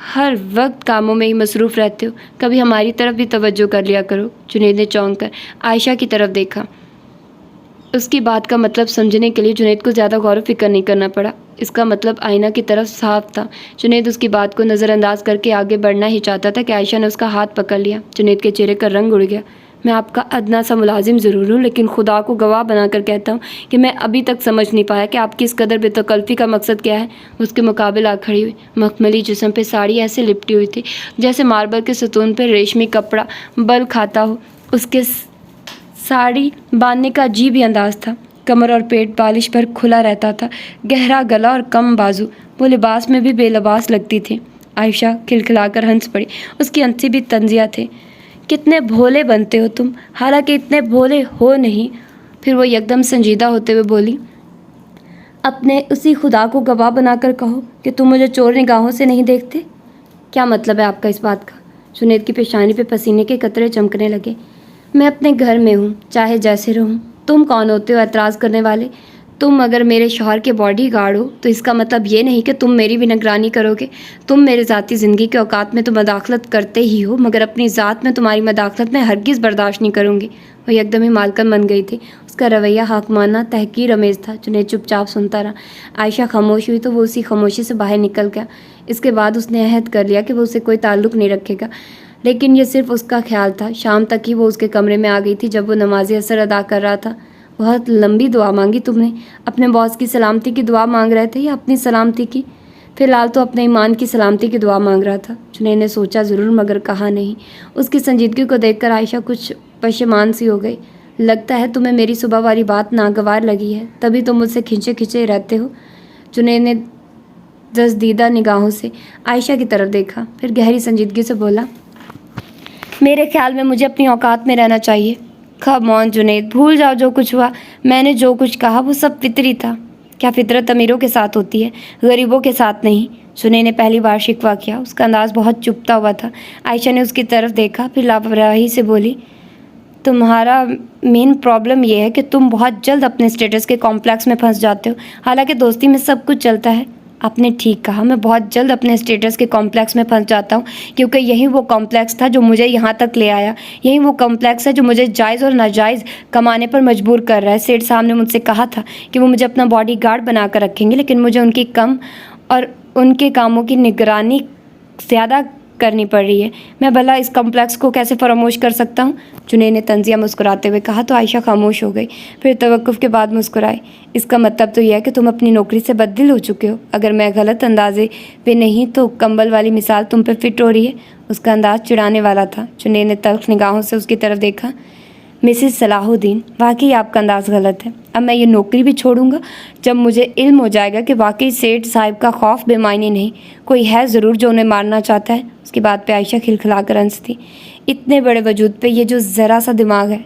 हर वक्त कामों में ही मसरूफ़ रहते हो, कभी हमारी तरफ भी तवज्जो कर लिया करो। जुनैद ने चौंक कर आयशा की तरफ देखा। उसकी बात का मतलब समझने के लिए जुनैद को ज़्यादा गौर फिक्र नहीं करना पड़ा। इसका मतलब आईना की तरफ साफ था। जुनैद उसकी बात को नज़रअंदाज करके आगे बढ़ना ही चाहता था कि आयशा ने उसका हाथ पकड़ लिया। जुनैद के चेहरे का रंग उड़ गया। मैं आपका अदना सा मुलाजिम ज़रूर हूँ, लेकिन खुदा को गवाह बनाकर कहता हूँ कि मैं अभी तक समझ नहीं पाया कि आपकी इस कदर बेतकल्फ़ी का मकसद क्या है। उसके मुकाबले आ खड़ी हुई। मखमली जिस्म पे साड़ी ऐसे लिपटी हुई थी जैसे मार्बल के सतून पर रेशमी कपड़ा बल खाता हो। उसके साड़ी बांधने का अजीब ही अंदाज़ था। कमर और पेट बालिश पर खुला रहता था, गहरा गला और कम बाजू। वो लिबास में भी बेलबास लगती थी। आयशा खिलखिलाकर हंस पड़ी। उसकी हंसी भी तंजिया थे। कितने भोले बनते हो तुम, हालांकि इतने भोले हो नहीं। फिर वो एकदम संजीदा होते हुए बोली, अपने उसी खुदा को गवाह बनाकर कहो कि तुम मुझे चोर निगाहों से नहीं देखते। क्या मतलब है आपका इस बात का? जुनैद की पेशानी पे पसीने के कतरे चमकने लगे। मैं अपने घर में हूँ, चाहे जैसे रहूँ। तुम कौन होते हो एतराज़ करने वाले? तुम अगर मेरे शौहर के बॉडी गार्ड हो तो इसका मतलब ये नहीं कि तुम मेरी भी निगरानी करोगे। तुम मेरे ज़ाती ज़िंदगी के औकात में तो मदाखलत करते ही हो, मगर अपनी ज़ात में तुम्हारी मदाखलत मैं हरगिज़ बर्दाश्त नहीं करूँगी। वह एकदम ही मालकन बन गई थी। उसका रवैया हाकमाना तहकीर अमेज़ था। जुनैद चुपचाप सुनता रहा। आयशा खामोश हुई तो वो उसी खामोशी से बाहर निकल गया। इसके बाद उसने अहद कर लिया कि वो उससे कोई ताल्लुक़ नहीं रखेगा, लेकिन ये सिर्फ उसका ख्याल था। शाम तक ही वो उसके कमरे में आ गई थी। जब वो नमाज असर अदा कर रहा था, बहुत लंबी दुआ मांगी तुमने। अपने बॉस की सलामती की दुआ मांग रहे थे या अपनी सलामती की? फ़िलहाल तो अपने ईमान की सलामती की दुआ मांग रहा था। जुनैद ने सोचा ज़रूर, मगर कहा नहीं। उसकी संजीदगी को देखकर आयशा कुछ पशेमान सी हो गई। लगता है तुम्हें मेरी सुबह वाली बात नागवार लगी है, तभी तुम मुझसे खिंचे खिंचे रहते हो। जुनैद ने दसदीदा निगाहों से आयशा की तरफ देखा, फिर गहरी संजीदगी से बोला, मेरे ख्याल में मुझे अपनी औकात में रहना चाहिए। कम ऑन जुनैद, भूल जाओ जो कुछ हुआ। मैंने जो कुछ कहा वो सब फितरी था। क्या फितरत अमीरों के साथ होती है, गरीबों के साथ नहीं? जुनैद ने पहली बार शिकवा किया। उसका अंदाज़ बहुत चुभता हुआ था। आयशा ने उसकी तरफ देखा, फिर लापरवाही से बोली, तुम्हारा मेन प्रॉब्लम ये है कि तुम बहुत जल्द अपने स्टेटस के कॉम्प्लेक्स में फंस जाते हो। हालांकि दोस्ती में सब कुछ चलता है। आपने ठीक कहा, मैं बहुत जल्द अपने स्टेटस के कॉम्प्लेक्स में फंस जाता हूँ, क्योंकि यही वो कॉम्प्लेक्स था जो मुझे यहाँ तक ले आया। यही वो कॉम्प्लेक्स है जो मुझे जायज़ और नाजायज़ कमाने पर मजबूर कर रहा है। सेठ साहब ने मुझसे कहा था कि वो मुझे अपना बॉडी गार्ड बना कर रखेंगे, लेकिन मुझे उनकी कम और उनके कामों की निगरानी ज़्यादा करनी पड़ रही है। मैं भला इस कॉम्प्लेक्स को कैसे फरामोश कर सकता हूँ? जुनैद ने तंजिया मुस्कुराते हुए कहा। तो आयशा खामोश हो गई, फिर तवक्कुफ़ के बाद मुस्कुराई। इसका मतलब तो यह है कि तुम अपनी नौकरी से बददिल हो चुके हो। अगर मैं गलत अंदाजे पे नहीं तो कंबल वाली मिसाल तुम पे फिट हो रही है। उसका अंदाज चिढ़ाने वाला था। जुनैद ने तल्ख निगाहों से उसकी तरफ देखा। मिसेस सलाहुद्दीन, वाकई आपका अंदाज़ गलत है। अब मैं ये नौकरी भी छोड़ूंगा जब मुझे इल्म हो जाएगा कि वाकई सेठ साहिब का खौफ बेमायने नहीं, कोई है ज़रूर जो उन्हें मारना चाहता है। उसकी बात पे आयशा खिलखिलाकर हंसती। इतने बड़े वजूद पे ये जो ज़रा सा दिमाग है,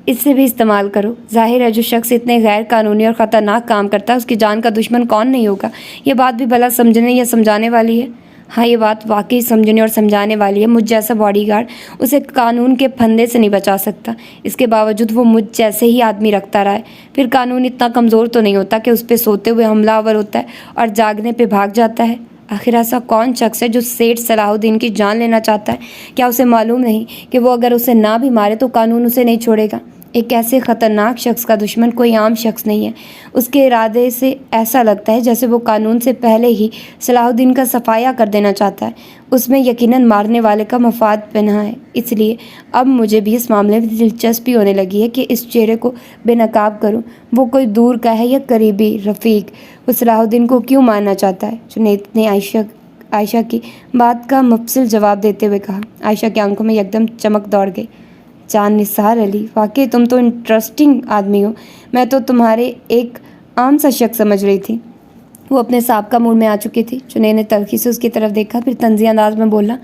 इससे भी इस्तेमाल करो। जाहिर है जो शख्स इतने गैर कानूनी और ख़तरनाक काम करता है उसकी जान का दुश्मन कौन नहीं होगा। ये बात भी भला समझने या समझाने वाली है। हाँ, ये बात वाकई समझने और समझाने वाली है। मुझ जैसा बॉडीगार्ड उसे कानून के फंदे से नहीं बचा सकता। इसके बावजूद वो मुझ जैसे ही आदमी रखता रहा है। फिर कानून इतना कमज़ोर तो नहीं होता कि उस पर सोते हुए हमलावर होता है और जागने पे भाग जाता है। आखिर ऐसा कौन शख्स है जो सेठ सलाहुद्दीन की जान लेना चाहता है? क्या उसे मालूम नहीं कि वो अगर उसे ना भी मारे तो कानून उसे नहीं छोड़ेगा? एक ऐसे ख़तरनाक शख्स का दुश्मन कोई आम शख्स नहीं है। उसके इरादे से ऐसा लगता है जैसे वो कानून से पहले ही सलाहुद्दीन का सफाया कर देना चाहता है। उसमें यकीनन मारने वाले का मफाद पनाह है। इसलिए अब मुझे भी इस मामले में दिलचस्पी होने लगी है कि इस चेहरे को बेनकाब करूं। वो कोई दूर का है या करीबी रफ़ीक, वो सलाहुद्दीन को क्यों मारना चाहता है? जुनैद ने आयशा की बात का मुफस्सिल जवाब देते हुए कहा। आयशा की आंखों में एकदम चमक दौड़ गई। जान निसार अली, वाकई तुम तो इंटरेस्टिंग आदमी हो। मैं तो तुम्हारे एक आम सा शख्स समझ रही थी। वो अपने साबका मूड में आ चुकी थी। जुनैद ने तल्खी से उसकी तरफ देखा, फिर तंज़ी अंदाज में बोला,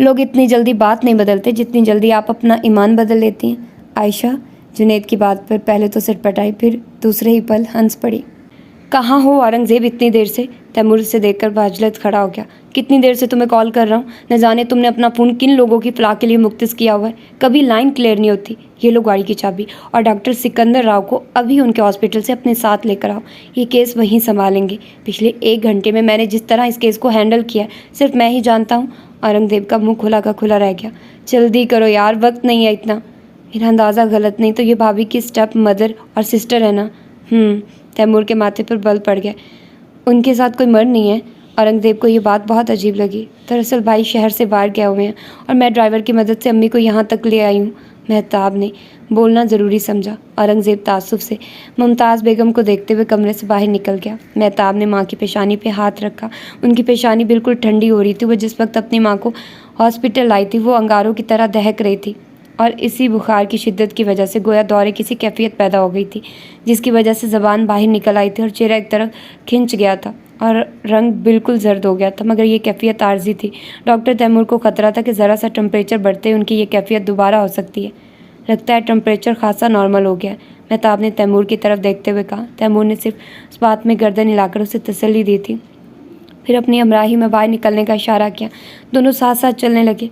लोग इतनी जल्दी बात नहीं बदलते जितनी जल्दी आप अपना ईमान बदल लेती हैं। आयशा जुनैद की बात पर पहले तो सिटपटाई, फिर दूसरे ही पल हंस पड़ी। कहाँ हो औरंगज़ेब इतनी देर से? तैमूर से देखकर बाजलत खड़ा हो गया। कितनी देर से तुम्हें कॉल कर रहा हूँ। न जाने तुमने अपना फ़ोन किन लोगों की फलाह के लिए मुख्तस किया हुआ है। कभी लाइन क्लियर नहीं होती। ये लो गाड़ी की चाबी, और डॉक्टर सिकंदर राव को अभी उनके हॉस्पिटल से अपने साथ लेकर आओ। ये केस वहीं संभालेंगे। पिछले 1 घंटे में मैंने जिस तरह इस केस को हैंडल किया सिर्फ मैं ही जानता हूँ। औरंगज़ेब का मुँह खुला का खुला रह गया। जल्दी करो यार, वक्त नहीं है इतना। मेरा अंदाज़ा गलत नहीं तो ये भाभी की स्टेप मदर और सिस्टर है ना? तैमूर के माथे पर बल पड़ गया। उनके साथ कोई मर्द नहीं है। औरंगज़ेब को ये बात बहुत अजीब लगी। दरअसल भाई शहर से बाहर गए हुए हैं और मैं ड्राइवर की मदद से अम्मी को यहाँ तक ले आई हूँ। मेहताब ने बोलना ज़रूरी समझा। औरंगज़ेब ताज्जुब से मुमताज़ बेगम को देखते हुए कमरे से बाहर निकल गया। मेहताब ने माँ की पेशानी पे हाथ रखा। उनकी पेशानी बिल्कुल ठंडी हो रही थी। वो जिस वक्त अपनी माँ को हॉस्पिटल लाई थी वो अंगारों की तरह दहक रही थी और इसी बुखार की शिद्दत की वजह से गोया दौरे किसी कैफियत पैदा हो गई थी, जिसकी वजह से ज़बान बाहर निकल आई थी और चेहरा एक तरफ खिंच गया था और रंग बिल्कुल जर्द हो गया था। मगर ये कैफियत आर्जी थी। डॉक्टर तैमूर को खतरा था कि ज़रा सा टेम्परेचर बढ़ते ही उनकी ये कैफियत दोबारा हो सकती है। लगता है टेम्परेचर खासा नॉर्मल हो गया है, मेहताब ने तैमूर की तरफ देखते हुए कहा। तैमूर ने सिर्फ उस बात में गर्दन हिलाकर उसे तसल्ली दी थी। फिर अपनी हमराही में बाहर निकलने का इशारा किया। दोनों साथ साथ चलने लगे।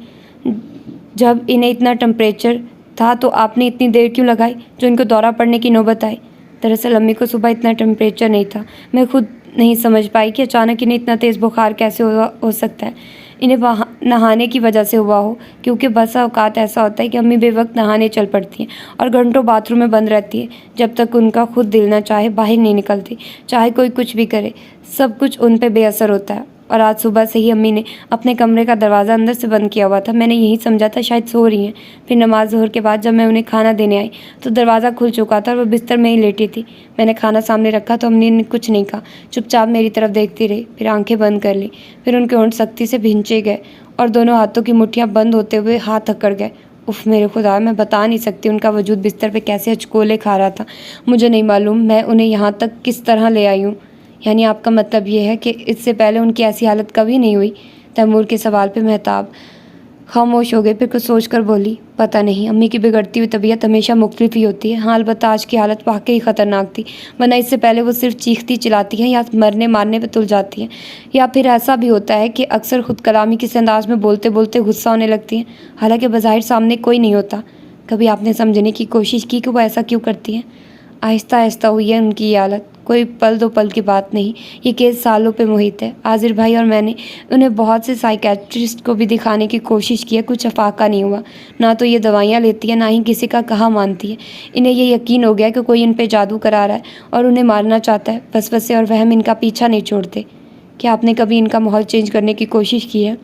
जब इन्हें इतना टेम्परेचर था तो आपने इतनी देर क्यों लगाई जो इनको दौरा पड़ने की नौबत आई? दरअसल अम्मी को सुबह इतना टेम्परेचर नहीं था। मैं खुद नहीं समझ पाई कि अचानक इन्हें इतना तेज़ बुखार कैसे हो सकता है। इन्हें नहाने की वजह से हुआ हो, क्योंकि बस औकात ऐसा होता है कि अम्मी बेवक्त नहाने चल पड़ती हैं और घंटों बाथरूम में बंद रहती है। जब तक उनका खुद दिल ना चाहे बाहर नहीं निकलती, चाहे कोई कुछ भी करे। सब कुछ उन पे बेअसर होता है। और आज सुबह से ही अम्मी ने अपने कमरे का दरवाज़ा अंदर से बंद किया हुआ था। मैंने यही समझा था शायद सो रही हैं। फिर नमाज ज़ोहर के बाद जब मैं उन्हें खाना देने आई तो दरवाज़ा खुल चुका था और वो बिस्तर में ही लेटी थी। मैंने खाना सामने रखा तो अम्मी ने कुछ नहीं कहा, चुपचाप मेरी तरफ देखती रही, फिर आंखें बंद कर ली। फिर उनके होंठ सख्ती से भींचे गए और दोनों हाथों की मुट्ठियाँ बंद होते हुए हाथ अकड़ गए। उफ़ मेरे खुदा, मैं बता नहीं सकती उनका वजूद बिस्तर पे कैसे अचकोले खा रहा था। मुझे नहीं मालूम मैं उन्हें यहाँ तक किस तरह ले आई हूँ। यानी आपका मतलब ये है कि इससे पहले उनकी ऐसी हालत कभी नहीं हुई? तैमूर के सवाल पे मेहताब खामोश हो गई। फिर कुछ सोचकर बोली, पता नहीं, अम्मी की बिगड़ती हुई तबीयत हमेशा मुख्तलिफ ही होती है। हाँ, अलबत्ता आज की हालत वाकई ख़तरनाक थी, वरना इससे पहले वो सिर्फ चीखती चिल्लाती हैं या मरने मारने पर तुल जाती हैं। या फिर ऐसा भी होता है कि अक्सर खुद कलामी किस अंदाज में बोलते बोलते गुस्सा होने लगती हैं, हालांकि बज़ाहिर सामने कोई नहीं होता। कभी आपने समझने की कोशिश की कि वो ऐसा क्यों करती हैं? आहिस्ता आहिस्ता हुई है उनकी ये हालत, कोई पल दो पल की बात नहीं। ये केस सालों पे मुहित है। आज़िर भाई और मैंने उन्हें बहुत से साइकेट्रिस्ट को भी दिखाने की कोशिश की है, कुछ अफाका नहीं हुआ। ना तो ये दवाइयाँ लेती है, ना ही किसी का कहा मानती है। इन्हें ये यकीन हो गया कि कोई इन पे जादू करा रहा है और उन्हें मारना चाहता है। वसवसे और वहम इनका पीछा नहीं छोड़ते। क्या आपने कभी इनका माहौल चेंज करने की कोशिश की है?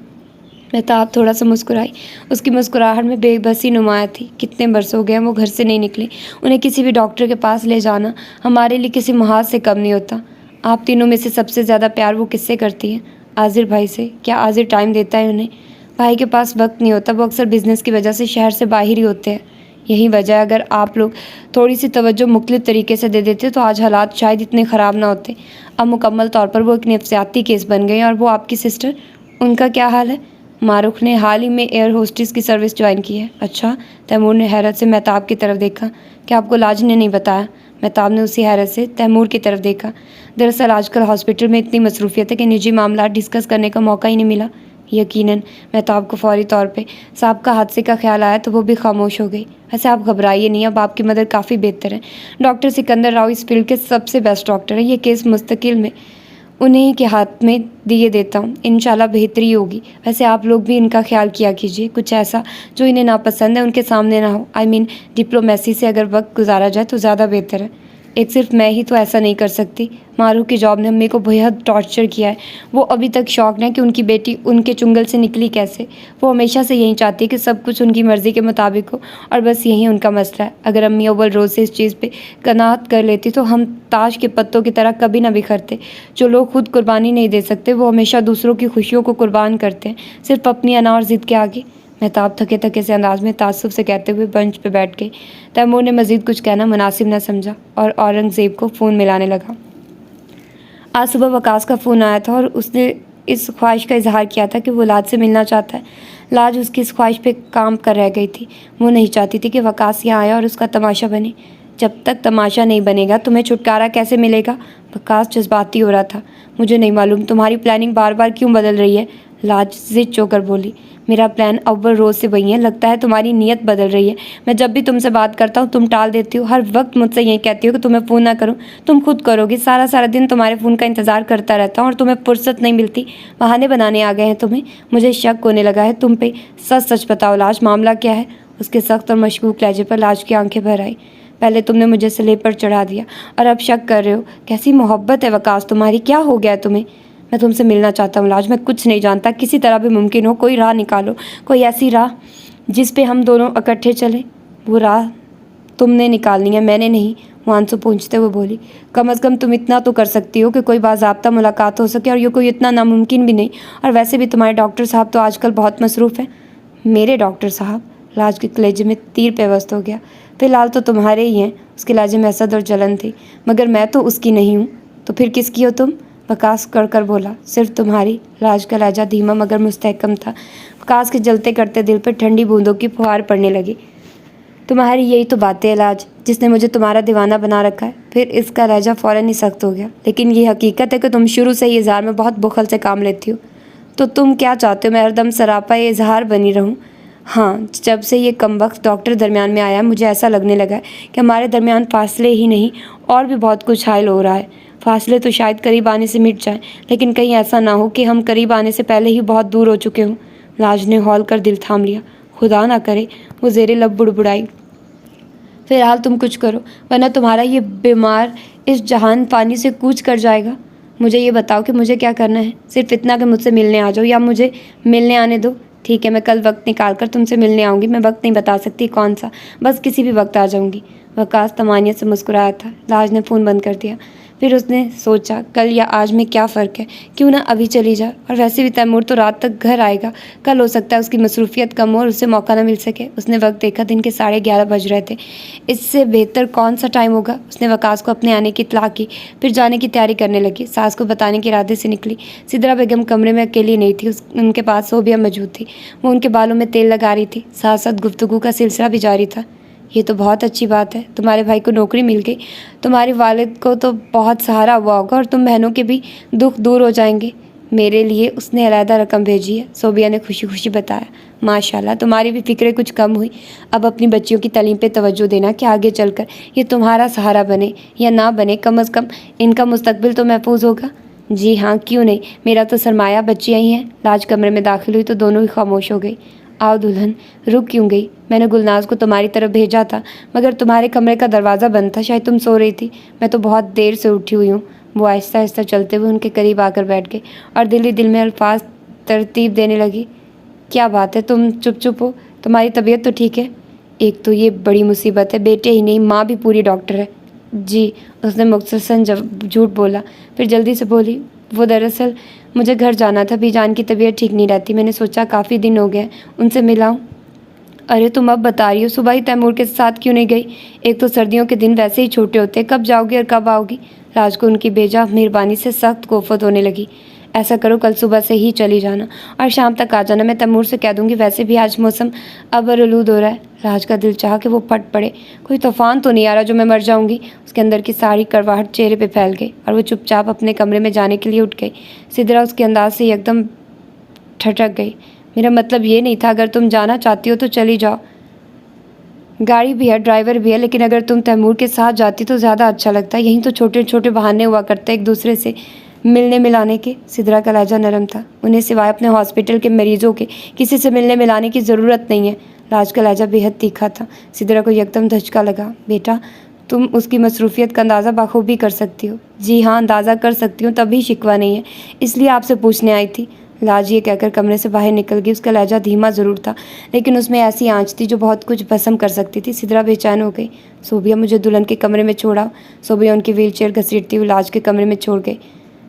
मेहताब थोड़ा सा मुस्कुराई। उसकी मुस्कुराहट में बेबसी नुमाया थी। कितने बरस हो गए वो घर से नहीं निकले। उन्हें किसी भी डॉक्टर के पास ले जाना हमारे लिए किसी महाज से कम नहीं होता। आप तीनों में से सबसे ज़्यादा प्यार वो किससे करती है? आज़िर भाई से। क्या आज़िर टाइम देता है उन्हें? भाई के पास वक्त नहीं होता, वो अक्सर बिज़नेस की वजह से शहर से बाहर ही होते हैं। यही वजह है, अगर आप लोग थोड़ी सी तवज्जो मुख्तलिफ तरीके से दे देते तो आज हालात शायद इतने ख़राब ना होते। अब मुकम्मल तौर पर वो एक नफ्सियाती केस बन गए। और वो आपकी सिस्टर, उनका क्या हाल है? मारूख ने हाल ही में एयर होस्टेस की सर्विस ज्वाइन की है। अच्छा? तैमूर ने हैरत से मेहताब की तरफ देखा। क्या आपको लाज ने नहीं बताया? मेहताब ने उसी हैरत से तैमूर की तरफ देखा। दरअसल आजकल हॉस्पिटल में इतनी मसरूफियत है कि निजी मामला डिस्कस करने का मौका ही नहीं मिला। यकीनन मेहताब को फौरी तौर पे साहब का हादसे का ख्याल आया तो वो भी खामोश हो गई। वैसे आप घबराइए नहीं, अब आपकी मदद काफ़ी बेहतर है। डॉक्टर सिकंदर राव इस फील्ड के सबसे बेस्ट डॉक्टर हैं। ये केस मुस्तकिल में उन्हीं के हाथ में दिए देता हूँ, इंशाल्लाह बेहतरी होगी। वैसे आप लोग भी इनका ख्याल किया कीजिए, कुछ ऐसा जो इन्हें नापसंद है उनके सामने ना हो। आई मीन डिप्लोमेसी से अगर वक्त गुजारा जाए तो ज़्यादा बेहतर है। एक सिर्फ मैं ही तो ऐसा नहीं कर सकती। मारूफ की जॉब ने अम्मी को बेहद टॉर्चर किया है। वो अभी तक शॉक्ड है कि उनकी बेटी उनके चुंगल से निकली कैसे। वो हमेशा से यही चाहती है कि सब कुछ उनकी मर्ज़ी के मुताबिक हो और बस यही उनका मसला है। अगर अम्मी अव्वल रोज़ से इस चीज़ पे कनात कर लेती तो हम ताश के पत्तों की तरह कभी ना बिखरते। जो लोग खुद कुर्बानी नहीं दे सकते वो हमेशा दूसरों की खुशियों को कुर्बान करते हैं, सिर्फ अपनी अना और ज़िद के आगे। मेहताब थके थके से अंदाज में तासुब से कहते हुए बेंच पे बैठ गई। तैमूर ने मज़ीद कुछ कहना मुनासिब न समझा और औरंगज़ेब को फ़ोन मिलाने लगा। आज सुबह वकास का फ़ोन आया था और उसने इस ख्वाहिश का इजहार किया था कि वो लाज से मिलना चाहता है। लाज उसकी इस ख्वाहिश पे काम कर रह गई थी। वो नहीं चाहती थी कि वकास यहाँ आया और उसका तमाशा बने। जब तक तमाशा नहीं बनेगा तुम्हें छुटकारा कैसे मिलेगा? वकास जज्बाती हो रहा था। मुझे नहीं मालूम तुम्हारी प्लानिंग बार बार क्यों बदल रही है? लाज ज़िद चोकर बोली। मेरा प्लान अव्वल रोज़ से वही है। लगता है तुम्हारी नीयत बदल रही है। मैं जब भी तुमसे बात करता हूँ तुम टाल देती हो। हर वक्त मुझसे यही कहती हो कि तुम्हें फ़ोन ना करूँ। तुम खुद करोगी। सारा दिन तुम्हारे फ़ोन का इंतज़ार करता रहता हूँ और तुम्हें फुर्सत नहीं मिलती। बहाने बनाने आ गए हैं तुम्हें। मुझे शक होने लगा है तुम पे। सच बताओ लाज, मामला क्या है? उसके सख्त और मशकूक लहजे पर लाज की आंखें भर आई। पहले तुमने मुझे सलेह पर चढ़ा दिया और अब शक कर रहे हो। कैसी मोहब्बत है वकास तुम्हारी, क्या हो गया तुम्हें? मैं तुमसे मिलना चाहता हूँ लाज। मैं कुछ नहीं जानता, किसी तरह भी मुमकिन हो कोई राह निकालो, कोई ऐसी राह जिस पे हम दोनों इकट्ठे चलें। वो राह तुमने निकालनी है, मैंने नहीं, वो आंसू पूंछते हुए बोली। कम अज़ कम तुम इतना तो कर सकती हो कि कोई बाज़ाब्ता मुलाकात हो सके, और ये कोई इतना नामुमकिन भी नहीं। और वैसे भी तुम्हारे डॉक्टर साहब तो आजकल बहुत मसरूफ़ हैं। मेरे डॉक्टर साहब? राज के कलेजे में तीर पेवस्त हो गया। फ़िलहाल तो तुम्हारे ही हैं। उसके लहजे में हसद और जलन थी। मगर मैं तो उसकी नहीं हूँ। तो फिर किसकी हो तुम? वकास कर बोला। सिर्फ तुम्हारी। राज का लहजा धीमा मगर मुस्तहकम था। वकास के जलते करते दिल पर ठंडी बूंदों की फुहार पड़ने लगी। तुम्हारी यही तो बातें इलाज, जिसने मुझे तुम्हारा दीवाना बना रखा है। फिर इसका लहजा फ़ौरन ही सख्त हो गया। लेकिन ये हकीकत है कि तुम शुरू से ही इज़हार में बहुत बुखल से काम लेती हो। तो तुम क्या चाहते हो, मैं हरदम सरापा ये इज़हार बनी रहूं? हाँ, जब से ये कमबख्त डॉक्टर दरमियान में आया, मुझे ऐसा लगने लगा है कि हमारे दरमियान फासले ही नहीं और भी बहुत कुछ हायल हो रहा है। फासले तो शायद करीब आने से मिट जाएं, लेकिन कहीं ऐसा ना हो कि हम करीब आने से पहले ही बहुत दूर हो चुके हों। राज ने हौल कर दिल थाम लिया। खुदा ना करे, वो ज़ेरे लब बुड़बुड़ाई। फिलहाल तुम कुछ करो, वरना तुम्हारा ये बीमार इस जहान पानी से कूच कर जाएगा। मुझे ये बताओ कि मुझे क्या करना है। सिर्फ इतना कि मुझसे मिलने आ जाओ, या मुझे मिलने आने दो। ठीक है, मैं कल वक्त निकाल कर तुमसे मिलने आऊँगी। मैं वक्त नहीं बता सकती कौन सा, बस किसी भी वक्त आ जाऊँगी। वकास तमानियत से मुस्कुराया था। राज ने फ़ोन बंद कर दिया। फिर उसने सोचा, कल या आज में क्या फ़र्क है, क्यों ना अभी चली जा। और वैसे भी तैमूर तो रात तक घर आएगा। कल हो सकता है उसकी मसरूफियत कम हो और उससे मौका ना मिल सके। उसने वक्त देखा, दिन के 11:30 बज रहे थे। इससे बेहतर कौन सा टाइम होगा। उसने वकास को अपने आने की इत्तला की, फिर जाने की तैयारी करने लगी। सास को बताने के इरादे से निकली। सिदरा बेगम कमरे में अकेली नहीं थी, उनके पास सोबिया मौजूद थी। वो उनके बालों में तेल लगा रही थी। साथ साथ गुफ्तगू का सिलसिला भी जारी था। ये तो बहुत अच्छी बात है, तुम्हारे भाई को नौकरी मिल गई। तुम्हारे वालिद को तो बहुत सहारा हुआ होगा, और तुम बहनों के भी दुख दूर हो जाएंगे। मेरे लिए उसने अलहदा रकम भेजी है, सोबिया ने खुशी खुशी बताया। माशाल्लाह, तुम्हारी भी फिक्रें कुछ कम हुई। अब अपनी बच्चियों की तालीम पे तवज्जो देना कि आगे चलकर ये तुम्हारा सहारा बने या ना बने, कम अज़ कम इनका मुस्तकबिल तो महफूज होगा। जी हाँ, क्यों नहीं, मेरा तो सरमाया बच्चियाँ ही हैं। राज कमरे में दाखिल हुई तो दोनों ही खामोश हो गई। आओ दुल्हन, रुक क्यों गई? मैंने गुलनाज को तुम्हारी तरफ भेजा था, मगर तुम्हारे कमरे का दरवाज़ा बंद था, शायद तुम सो रही थी। मैं तो बहुत देर से उठी हुई हूँ। वो आहिस्ता आहिस्ता चलते हुए उनके करीब आकर बैठ गई और दिल ही दिल में अल्फाज तरतीब देने लगी। क्या बात है, तुम चुप चुप हो? तुम्हारी तबीयत तो ठीक है? एक तो ये बड़ी मुसीबत है, बेटे ही नहीं माँ भी पूरी डॉक्टर है। जी, उसने मुख्तसरन झूठ बोला, फिर जल्दी से बोली, वो दरअसल मुझे घर जाना था, बीजान की तबीयत ठीक नहीं रहती। मैंने सोचा काफ़ी दिन हो गए, उनसे मिलाऊं। अरे तुम अब बता रही हो, सुबह ही तैमूर के साथ क्यों नहीं गई? एक तो सर्दियों के दिन वैसे ही छोटे होते हैं, कब जाओगी और कब आओगी? राज को उनकी बेजा मेहरबानी से सख्त कोफत होने लगी। ऐसा करो, कल सुबह से ही चली जाना और शाम तक आ जाना। मैं तैमूर से कह दूंगी, वैसे भी आज मौसम अबरआलूद हो रहा है। राज का दिल चाहा कि वो फट पड़े। कोई तूफान तो नहीं आ रहा जो मैं मर जाऊंगी? उसके अंदर की सारी कड़वाहट चेहरे पे फैल गई और वो चुपचाप अपने कमरे में जाने के लिए उठ गई। सिदरा उसके अंदाज से एकदम ठटक गई। मेरा मतलब ये नहीं था, अगर तुम जाना चाहती हो तो चली जाओ। गाड़ी भी है, ड्राइवर भी है, लेकिन अगर तुम तैमूर के साथ जाती तो ज़्यादा अच्छा लगता। यहीं तो छोटे छोटे बहाने हुआ करते एक दूसरे से मिलने मिलाने के। सिदरा का लहजा नरम था। उन्हें सिवाय अपने हॉस्पिटल के मरीजों के किसी से मिलने मिलाने की ज़रूरत नहीं है। राज का लहजा बेहद तीखा था। सिदरा को एकदम धचका लगा। बेटा, तुम उसकी मसरूफियत का अंदाज़ा बाखूबी कर सकती हो। जी हाँ, अंदाज़ा कर सकती हूँ, तभी शिकवा नहीं है, इसलिए आपसे पूछने आई थी। लाज ये कहकर कमरे से बाहर निकल गई। उसका लहजा धीमा ज़रूर था, लेकिन उसमें ऐसी आँच थी जो बहुत कुछ भस्म कर सकती थी। सिदरा बेचैन हो गई। सोबिया, मुझे दुल्हन के कमरे में छोड़ा। सोबिया उनकी व्हीलचेयर घसीटती हुई लाज के कमरे में छोड़ गई।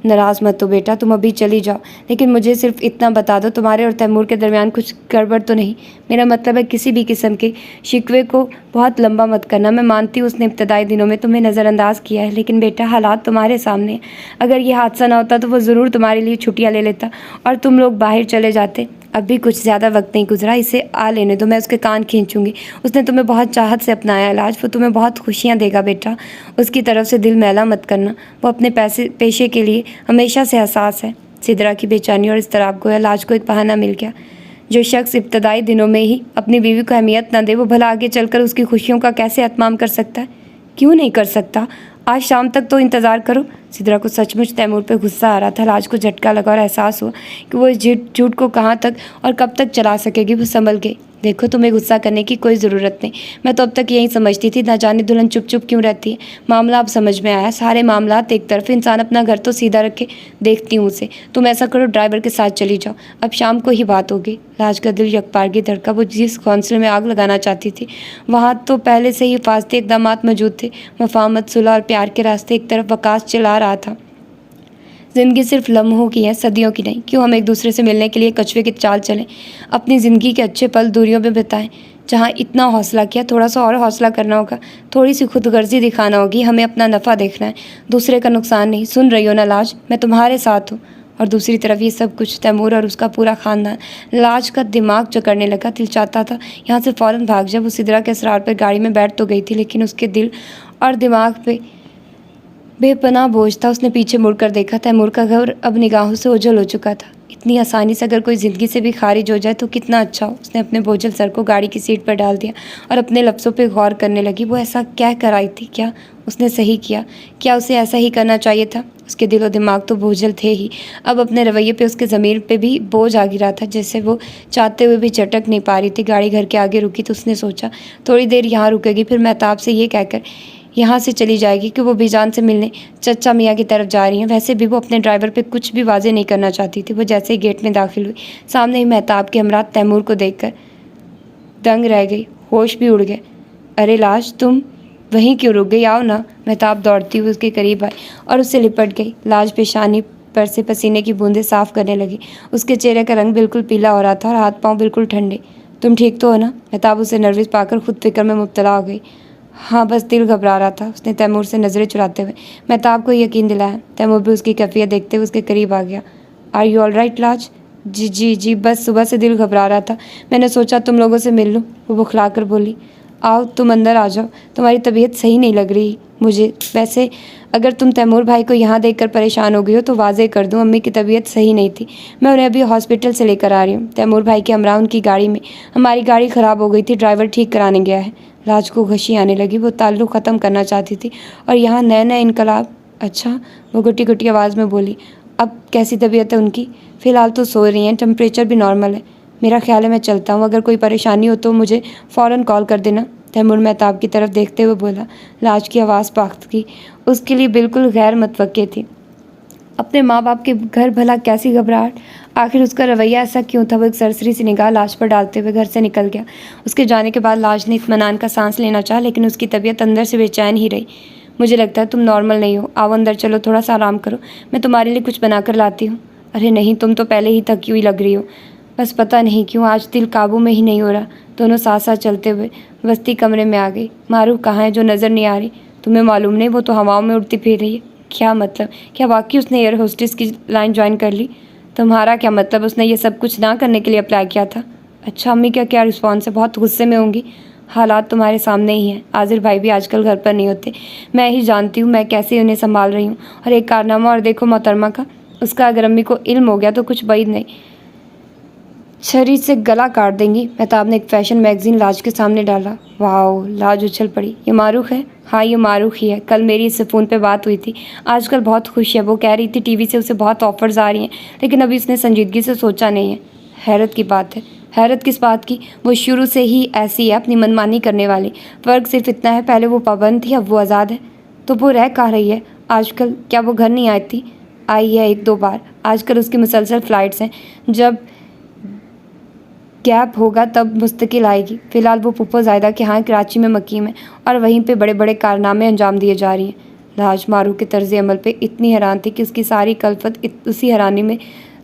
नाराज़ मत हो बेटा, तुम अभी चली जाओ, लेकिन मुझे सिर्फ इतना बता दो, तुम्हारे और तैमूर के दरमियान कुछ गड़बड़ तो नहीं? मेरा मतलब है किसी भी किस्म के शिकवे को बहुत लंबा मत करना। मैं मानती हूँ उसने इब्तदाई दिनों में तुम्हें नज़रअंदाज किया है, लेकिन बेटा हालात तुम्हारे सामने हैं। अगर ये हादसा ना होता तो वो ज़रूर तुम्हारे लिए छुट्टियाँ ले लेता और तुम लोग बाहर चले जाते। अभी कुछ ज़्यादा वक्त नहीं गुजरा, इसे आ लेने दो, मैं उसके कान खींचूंगी। उसने तुम्हें बहुत चाहत से अपनाया इलाज, वो तुम्हें बहुत खुशियाँ देगा बेटा। उसकी तरफ से दिल मैला मत करना, वो अपने पेशे के लिए हमेशा से हसास है। सिदरा की बेचैनी और इज़्तिराब को इलाज को एक बहाना मिल गया। जो शख्स इब्तदाई दिनों में ही अपनी बीवी को अहमियत न दे, वो भला आगे चलकर उसकी खुशियों का कैसे एहतमाम कर सकता है? क्यों नहीं कर सकता? आज शाम तक तो इंतज़ार करो। सिदरा को सचमुच तैमूर पर गुस्सा आ रहा था। लाज को झटका लगा और एहसास हुआ कि वो इस झूठ को कहाँ तक और कब तक चला सकेगी। वो संभल गई। देखो, तुम्हें गुस्सा करने की कोई ज़रूरत नहीं। मैं तो अब तक यही समझती थी, ना जाने दुल्हन चुप चुप क्यों रहती है। मामला अब समझ में आया। सारे मामलात एक तरफ, इंसान अपना घर तो सीधा रखे। देखती हूँ उसे। तुम ऐसा करो, ड्राइवर के साथ चली जाओ। अब शाम को ही बात होगी। राज का दिल यकबारगी धड़का। वो जिस कौंसिल में आग लगाना चाहती थी, वहाँ तो पहले से ही हिफाजती इकदाम मौजूद थे। मफाहमत, सुलह और प्यार के रास्ते एक तरफ वकास चला रहा था। ज़िंदगी सिर्फ लम्हों की है, सदियों की नहीं। क्यों हम एक दूसरे से मिलने के लिए कछुए की चाल चलें? अपनी ज़िंदगी के अच्छे पल दूरियों में बिताएं। जहाँ इतना हौसला किया, थोड़ा सा और हौसला करना होगा। थोड़ी सी खुदगर्जी दिखाना होगी। हमें अपना नफ़ा देखना है, दूसरे का नुकसान नहीं। सुन रही हो ना लाज, मैं तुम्हारे साथ हूँ। और दूसरी तरफ ये सब कुछ, तैमूर और उसका पूरा ख़ानदान। लाज का दिमाग चकरने लगा। दिल चाहता था यहाँ से फ़ौरन भाग जाए। वो सिदरा के असरार पर गाड़ी में बैठ तो गई थी, लेकिन उसके दिल और दिमाग पे बेपनाह बोझ था। उसने पीछे मुड़कर देखा। तैमूर का घर अब निगाहों से ओझल हो चुका था। इतनी आसानी से अगर कोई ज़िंदगी से भी खारिज हो जाए तो कितना अच्छा हो। उसने अपने बोझल सर को गाड़ी की सीट पर डाल दिया और अपने लफ्ज़ों पे गौर करने लगी। वो ऐसा क्या कर आई थी? क्या उसने सही किया? क्या उसे ऐसा ही करना चाहिए था? उसके दिल और दिमाग तो बोझल थे ही। अब अपने रवैये पे उसके ज़मीर पे भी बोझ आ गिरा था, जैसे वो चाहते हुए भी झटक नहीं पा रही थी। गाड़ी घर के आगे रुकी तो उसने सोचा, थोड़ी देर यहाँ रुकेगी, फिर महताब से ये कहकर यहाँ से चली जाएगी कि वो बीजान से मिलने चचा मियाँ की तरफ जा रही हैं। वैसे भी वो अपने ड्राइवर पे कुछ भी वाजे नहीं करना चाहती थी। वो जैसे ही गेट में दाखिल हुई, सामने ही महताब के हमराह तैमूर को देखकर दंग रह गई। होश भी उड़ गए। अरे लाज, तुम वहीं क्यों रुक गई? आओ ना। महताब दौड़ती हुई उसके करीब आई और उससे लिपट गई। लाज पेशानी पर से पसीने की बूंदें साफ करने लगी। उसके चेहरे का रंग बिल्कुल पीला हो रहा था और हाथ पाँव बिल्कुल ठंडे। तुम ठीक तो हो ना? महताब उसे नर्वस पाकर खुद फिक्र में मुब्तला हो गई। हाँ, बस दिल घबरा रहा था। उसने तैमूर से नज़रें चुराते हुए महताब को यकीन दिलाया। तैमूर भी उसकी कैफियत देखते हुए उसके करीब आ गया। आर यू ऑल राइट लाज? जी जी जी, बस सुबह से दिल घबरा रहा था। मैंने सोचा तुम लोगों से मिल लूँ। वो बुखला कर बोली। आओ, तुम अंदर आ जाओ। तुम्हारी तबीयत सही नहीं लग रही मुझे। वैसे अगर तुम तैमूर भाई को यहाँ देखकर परेशान हो गई हो तो वाजे कर दूँ, अम्मी की तबीयत सही नहीं थी। मैं उन्हें अभी हॉस्पिटल से लेकर आ रही हूँ। तैमूर भाई के हमरा उनकी गाड़ी में। हमारी गाड़ी ख़राब हो गई थी, ड्राइवर ठीक कराने गया है। राज को घसी आने लगी। वो ताल्लुक़ ख़त्म करना चाहती थी और यहाँ नए नए इनकलाब। अच्छा, वो घुटी घुटी आवाज़ में बोली। अब कैसी तबीयत है उनकी? फ़िलहाल तो सो रही हैं, टेम्परेचर भी नॉर्मल है। मेरा ख्याल है मैं चलता हूँ। अगर कोई परेशानी हो तो मुझे फ़ौरन कॉल कर देना। तैमूर महताब की तरफ देखते हुए बोला। लाज की आवाज़ पाख्त की उसके लिए बिल्कुल गैर मुतवक्के थी। अपने माँ बाप के घर भला कैसी घबराहट? आखिर उसका रवैया ऐसा क्यों था? वो एक सरसरी सी निगाह लाज पर डालते हुए घर से निकल गया। उसके जाने के बाद लाज ने इत्मीनान का सांस लेना चाहा, लेकिन उसकी तबीयत अंदर से बेचैन ही रही। मुझे लगता है तुम नॉर्मल नहीं हो। आओ अंदर चलो, थोड़ा सा आराम करो। मैं तुम्हारे लिए कुछ बनाकर लाती हूँ। अरे नहीं, तुम तो पहले ही थकी हुई लग रही हो। बस पता नहीं क्यों आज दिल काबू में ही नहीं हो रहा। दोनों साथ साथ चलते हुए वस्ती कमरे में आ गई। मारूफ कहाँ है जो नज़र नहीं आ रही? तुम्हें मालूम नहीं, वो तो हवाओं में उड़ती फिर रही है। क्या मतलब? क्या वाकई उसने एयर होस्टेस की लाइन ज्वाइन कर ली? तुम्हारा क्या मतलब? उसने ये सब कुछ ना करने के लिए अप्लाई किया था? अच्छा, अम्मी का क्या रिस्पॉन्स है? बहुत गुस्से में होंगी। हालात तुम्हारे सामने ही हैं। आजिर भाई भी आजकल घर पर नहीं होते। मैं ही जानती हूँ मैं कैसे उन्हें संभाल रही हूँ। और एक कारनामा और देखो मोहतरमा का। उसका अगर अम्मी को इल्म हो गया तो कुछ बैद नहीं, छरी से गला काट देंगी। महताब ने एक फैशन मैगजीन लाज के सामने डाला। वाह, लाज उछल पड़ी। ये मारूख है? हाँ, ये मारूख ही है। कल मेरी इससे फ़ोन पे बात हुई थी। आजकल बहुत खुश है। वो कह रही थी टीवी से उसे बहुत ऑफर्स आ रही हैं, लेकिन अभी उसने संजीदगी से सोचा नहीं है। हैरत की बात है। हैरत किस बात की? वो शुरू से ही ऐसी है, अपनी मनमानी करने वाली। फ़र्क सिर्फ इतना है, पहले वो पाबंद थी, अब वो आज़ाद है। तो वो रह कहाँ रही है आजकल? क्या वो घर नहीं आई थी? आई है 1-2 बार। आजकल उसकी मुसलसल फ़्लाइट्स हैं। जब गैप होगा तब मुस्तकिल आएगी। फ़िलहाल वो पुप्पो ज़ायदा के यहाँ कराची में मकीम है और वहीं पे बड़े बड़े कारनामे अंजाम दिए जा रही हैं। लाज मारूफ के तर्ज अमल पे इतनी हैरान थी कि उसकी सारी कल्फत उसी हैरानी में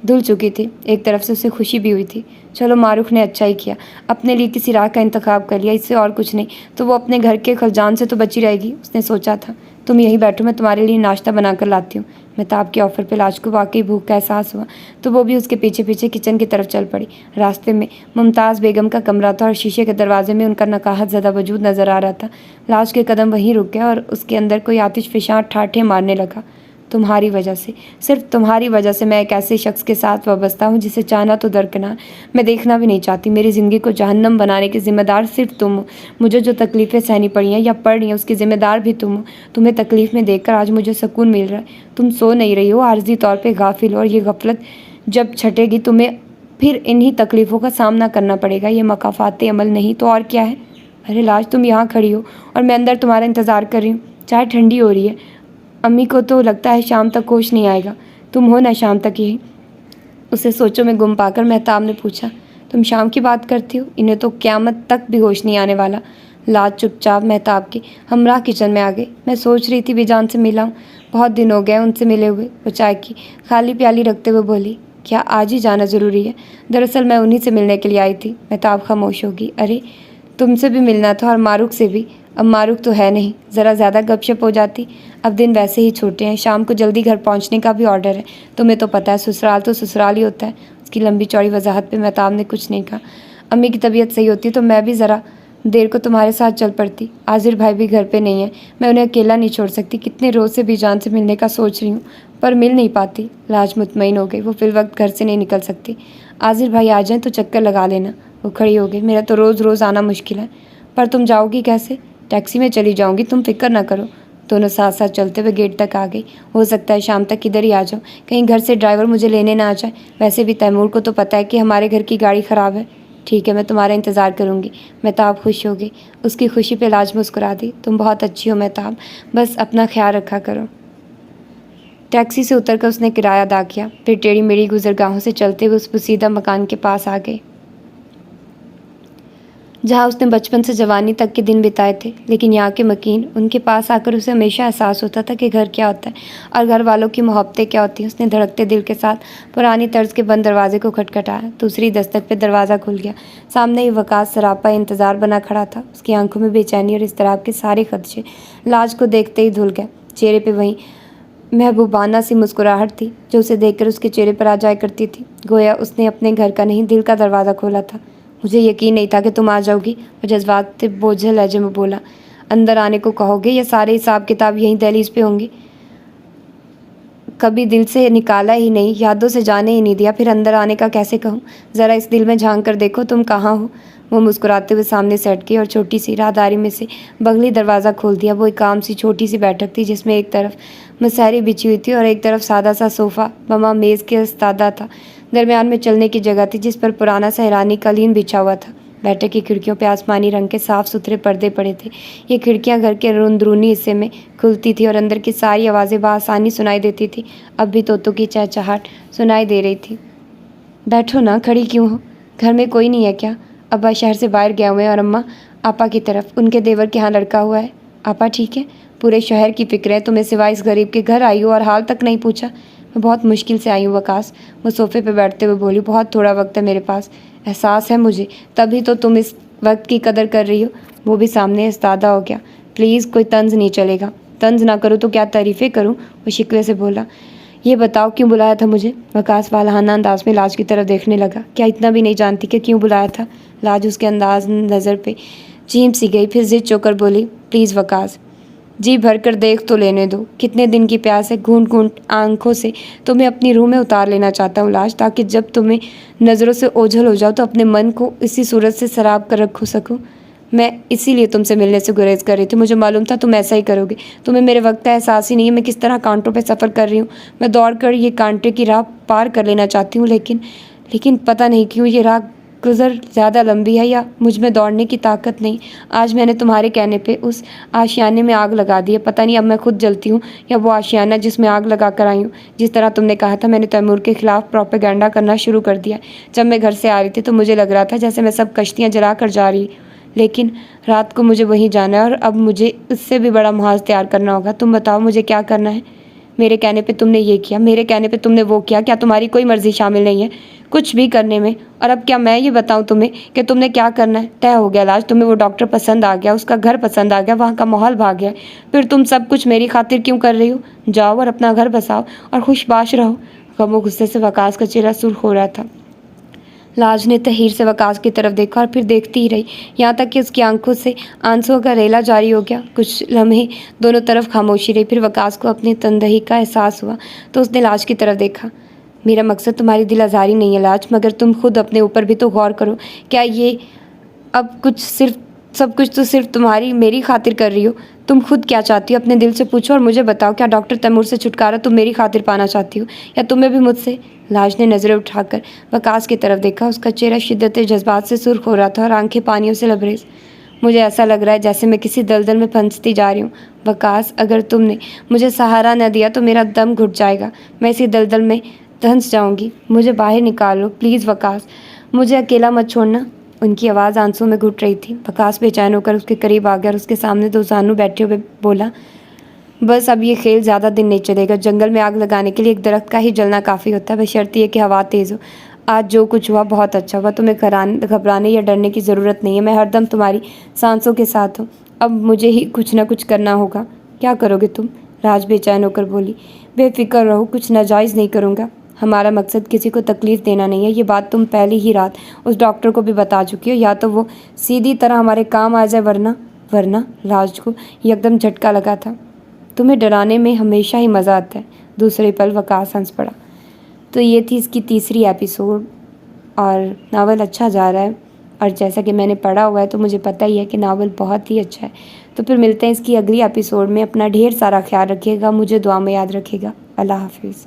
धुल चुकी थी। एक तरफ से उसे खुशी भी हुई थी। चलो, मारूफ ने अच्छा ही किया, अपने लिए किसी राह का इंतखाब कर लिया, इससे और कुछ नहीं तो वो अपने घर के खलजान से तो बची रहेगी। उसने सोचा था तुम यहीं बैठो, मैं तुम्हारे लिए नाश्ता बनाकर लाती हूँ। महताब के ऑफ़र पे लाज को वाकई भूख का एहसास हुआ तो वो भी उसके पीछे पीछे किचन की तरफ चल पड़ी। रास्ते में मुमताज़ बेगम का कमरा था और शीशे के दरवाजे में उनका नकाहत ज़्यादा वजूद नज़र आ रहा था। लाज के कदम वहीं रुक गए और उसके अंदर कोई आतिश फ़िशां ठाठे मारने लगा। तुम्हारी वजह से, सिर्फ तुम्हारी वजह से मैं एक ऐसे शख्स के साथ वाबस्ता हूँ जिसे चाहना तो दरकिनार मैं देखना भी नहीं चाहती। मेरी ज़िंदगी को जहन्नम बनाने की ज़िम्मेदार सिर्फ तुम हो। मुझे जो तकलीफ़ें सहनी पड़ी हैं या पड़ रही हैं उसकी ज़िम्मेदार भी तुम हो। तुम्हें तकलीफ़ में देखकर आज मुझे सुकून मिल रहा है। तुम सो नहीं रही हो, आर्जी तौर पर गाफिल हो, और ये गफलत जब छटेगी तुम्हें फिर इन्हीं तकलीफ़ों का सामना करना पड़ेगा। ये मकाफ़ात अमल नहीं तो और क्या है। अरे लाज, तुम यहाँ खड़ी हो और मैं अंदर तुम्हारा इंतज़ार कर रही हूँ। चाय ठंडी हो रही है। अम्मी को तो लगता है शाम तक होश नहीं आएगा। तुम हो ना शाम तक यही। उसे सोचों में गुम पाकर मेहताब ने पूछा, तुम शाम की बात करती हो? इन्हें तो क़यामत तक भी होश नहीं आने वाला। लाज चुपचाप मेहताब के हमरा किचन में आ गई। मैं सोच रही थी बीजान से मिला हूँ, बहुत दिन हो गए उनसे मिले हुए। वो चाय की खाली प्याली रखते हुए बोली, क्या आज ही जाना ज़रूरी है? दरअसल मैं उन्हीं से मिलने के लिए आई थी। मेहताब खामोश होगी। अरे तुमसे भी मिलना था और मारूक से भी। अब मारूक तो है नहीं, ज़रा ज़्यादा गपशप हो जाती। अब दिन वैसे ही छोटे हैं, शाम को जल्दी घर पहुंचने का भी ऑर्डर है। तुम्हें तो पता है ससुराल तो ससुराल ही होता है। उसकी लंबी चौड़ी वजाहत पे मेहताब ने कुछ नहीं कहा। अम्मी की तबीयत सही होती तो मैं भी ज़रा देर को तुम्हारे साथ चल पड़ती। आजिर भाई भी घर पे नहीं है, मैं उन्हें अकेला नहीं छोड़ सकती। कितने रोज़ से बीजान से मिलने का सोच रही हूँ पर मिल नहीं पाती। लाज मुतमईन हो गई। वो फिल वक्त घर से नहीं निकल सकती। आजिर भाई आ जाएं तो चक्कर लगा लेना। वो खड़ी हो गई। मेरा तो रोज़ रोज़ आना मुश्किल है। पर तुम जाओगी कैसे? टैक्सी में चली जाऊँगी, तुम फिक्र ना करो। दोनों साथ साथ चलते हुए गेट तक आ गई। हो सकता है शाम तक इधर ही आ जाऊँ, कहीं घर से ड्राइवर मुझे लेने ना आ जाए। वैसे भी तैमूर को तो पता है कि हमारे घर की गाड़ी ख़राब है। ठीक है, मैं तुम्हारा इंतज़ार करूँगी। मेहताब खुश हो गई। उसकी खुशी पे लाज मुस्कुरा दी। तुम बहुत अच्छी हो मेहताब, बस अपना ख्याल रखा करो। टैक्सी से उतरकर उसने किराया अदा किया। फिर टेढ़ी मेढ़ी गुजरगाहों से चलते हुए उस पुसीदा मकान के पास आ गए जहाँ उसने बचपन से जवानी तक के दिन बिताए थे। लेकिन यहाँ के मकीन उनके पास आकर उसे हमेशा एहसास होता था कि घर क्या होता है और घर वालों की मोहब्बतें क्या होती हैं। उसने धड़कते दिल के साथ पुरानी तर्ज के बंद दरवाजे को खटखटाया। दूसरी दस्तक पे दरवाज़ा खुल गया। सामने ही वकास सरापा इंतज़ार बना खड़ा था। उसकी आंखों में बेचैनी और इज़्तिराब के सारे खदशे लाज को देखते ही धुल गए। चेहरे पर वहीं महबूबाना सी मुस्कुराहट थी जो उसे देखकर उसके चेहरे पर आ जाया करती थी। गोया उसने अपने घर का नहीं, दिल का दरवाज़ा खोला था। मुझे यकीन नहीं था कि तुम आ जाओगी। और जज्बात से बोझल लहजे में बोला, अंदर आने को कहोगे या सारे हिसाब किताब यहीं दहलीज पे होंगे? कभी दिल से निकाला ही नहीं, यादों से जाने ही नहीं दिया, फिर अंदर आने का कैसे कहूँ? ज़रा इस दिल में झांक कर देखो तुम कहाँ हो। वो मुस्कुराते हुए सामने से हट गई और छोटी सी राहदारी में से बगली दरवाज़ा खोल दिया। वो एक आम सी छोटी सी बैठक थी जिसमें एक तरफ मसहरी बिछी हुई थी और एक तरफ सादा सा सोफ़ा बमा मेज़ के इस्तादा था। दरमियान में चलने की जगह थी जिस पर पुराना सा ईरानी कालीन बिछा हुआ था। बैठक की खिड़कियों पे आसमानी रंग के साफ सुथरे पर्दे पड़े थे। ये खिड़कियां घर के अंदरूनी हिस्से में खुलती थी और अंदर की सारी आवाज़ें बआसानी सुनाई देती थी। अब भी तोतों की चहचहाट सुनाई दे रही थी। बैठो ना, खड़ी क्यों हो? घर में कोई नहीं है क्या? अब्बा शहर से बाहर गए हुए हैं और अम्मा आपा की तरफ, उनके देवर के यहाँ लड़का हुआ है। आपा ठीक है? पूरे शहर की फिक्र है तुम्हें, सिवाय इस गरीब के घर आई हो और हाल तक नहीं पूछा। मैं बहुत मुश्किल से आई हूँ वकास। वो सोफ़े पे बैठते हुए बोली, बहुत थोड़ा वक्त है मेरे पास। एहसास है मुझे, तभी तो तुम इस वक्त की कदर कर रही हो। वो भी सामने इस्तादा हो गया। प्लीज़ कोई तंज नहीं चलेगा। तंज ना करूँ तो क्या तारीफ़ें करूँ? वो शिकवे से बोला। ये बताओ क्यों बुलाया था मुझे? वकास वालहाना अंदाज में लाज की तरफ देखने लगा। क्या इतना भी नहीं जानती कि क्यों बुलाया था? लाज उसके अंदाज नज़र पे चीम सी गई। फिर जिद चोकर बोली, प्लीज़ वकास, जी भर कर देख तो लेने दो। कितने दिन की प्यास है। घूंट घूंट आंखों से तुम्हें अपनी रूह में उतार लेना चाहता हूँ लाज, ताकि जब तुम्हें नज़रों से ओझल हो जाओ तो अपने मन को इसी सूरत से शराब कर रख सकूँ। मैं इसीलिए तुमसे मिलने से गुरेज कर रही थी। मुझे मालूम था तुम ऐसा ही करोगे। तुम्हें मेरे वक्त का एहसास ही नहीं है मैं किस तरह कांटों पे सफ़र कर रही हूँ। मैं दौड़ कर ये कांटे की राह पार कर लेना चाहती हूँ, लेकिन पता नहीं क्यों ये राह गुज़र ज़्यादा लंबी है या मुझ में दौड़ने की ताकत नहीं। आज मैंने तुम्हारे कहने पे उस आशियाने में आग लगा दी है। पता नहीं अब मैं खुद जलती हूँ या वो आशियाना जिसमें आग लगा कर आई हूँ। जिस तरह तुमने कहा था, मैंने तैमूर के खिलाफ प्रोपेगेंडा करना शुरू कर दिया। जब मैं घर से आ रही थी तो मुझे लग रहा था जैसे मैं सब कश्तियाँ जला कर जा रही, लेकिन रात को मुझे वहीं जाना है और अब मुझे इससे भी बड़ा मुहाज तैयार करना होगा। तुम बताओ मुझे क्या करना है? मेरे कहने पे तुमने ये किया, मेरे कहने पे तुमने वो किया। क्या तुम्हारी कोई मर्जी शामिल नहीं है कुछ भी करने में? और अब क्या मैं ये बताऊं तुम्हें कि तुमने क्या करना है? तय हो गया लाज, तुम्हें वो डॉक्टर पसंद आ गया, उसका घर पसंद आ गया, वहाँ का माहौल भाग गया। फिर तुम सब कुछ मेरी खातिर क्यों कर रही हो? जाओ और अपना घर बसाओ और खुशबाश रहो। गमो गुस्से से वकास का चेहरा सुर्ख हो रहा था। लाज ने तहीर से वकास की तरफ देखा और फिर देखती ही रही, यहाँ तक कि उसकी आंखों से आंसुओं का रेला जारी हो गया। कुछ लम्हे दोनों तरफ खामोशी रही। फिर वकास को अपनी तंदही का एहसास हुआ तो उसने लाज की तरफ देखा। मेरा मकसद तुम्हारी दिल नहीं है लाज, मगर तुम खुद अपने ऊपर भी तो गौर करो। क्या ये अब कुछ सिर्फ सब कुछ तो सिर्फ तुम्हारी मेरी खातिर कर रही हो। तुम खुद क्या चाहती हो अपने दिल से पूछो और मुझे बताओ, क्या डॉक्टर तैमूर से छुटकारा तुम मेरी खातिर पाना चाहती हो या तुम्हें भी मुझसे? लाज ने नज़रें उठाकर वकास की तरफ देखा। उसका चेहरा शिद्दत जज्बात से सुर्ख हो रहा था और आंखें पानियों से लबरेज। मुझे ऐसा लग रहा है जैसे मैं किसी दलदल में फंसती जा रही हूँ। वकास, अगर तुमने मुझे सहारा न दिया तो मेरा दम घुट जाएगा। मैं इसी दलदल में धंस जाऊँगी। मुझे बाहर निकालो प्लीज़ वकास, मुझे अकेला मत छोड़ना। उनकी आवाज़ आंसू में घुट रही थी। वकास बेचैन होकर उसके करीब आ गया और उसके सामने दो जानू बैठे हुए बोला, बस अब ये खेल ज़्यादा दिन नहीं चलेगा। जंगल में आग लगाने के लिए एक दरख्त का ही जलना काफ़ी होता है, बशर्ते ये कि हवा तेज़ हो। आज जो कुछ हुआ बहुत अच्छा हुआ। तुम्हें घबराने या डरने की ज़रूरत नहीं है। मैं हरदम तुम्हारी सांसों के साथ हूँ। अब मुझे ही कुछ ना कुछ करना होगा। क्या करोगे तुम? राज बेचैन होकर बोली। बेफिक्र रहो, कुछ नाजायज़ नहीं करूँगा। हमारा मकसद किसी को तकलीफ़ देना नहीं है। ये बात तुम पहली ही रात उस डॉक्टर को भी बता चुकी हो। या तो वो सीधी तरह हमारे काम आ जाए वरना राज को एकदम झटका लगा था। तुम्हें डराने में हमेशा ही मज़ा आता है। दूसरे पल वकास हंस पड़ा। तो ये थी इसकी तीसरी एपिसोड और नावल अच्छा जा रहा है और जैसा कि मैंने पढ़ा हुआ है तो मुझे पता ही है कि नावल बहुत ही अच्छा है। तो फिर मिलते हैं इसकी अगली एपिसोड में। अपना ढेर सारा ख्याल रखिएगा, मुझे दुआ में याद रखिएगा। अल्लाह हाफिज़।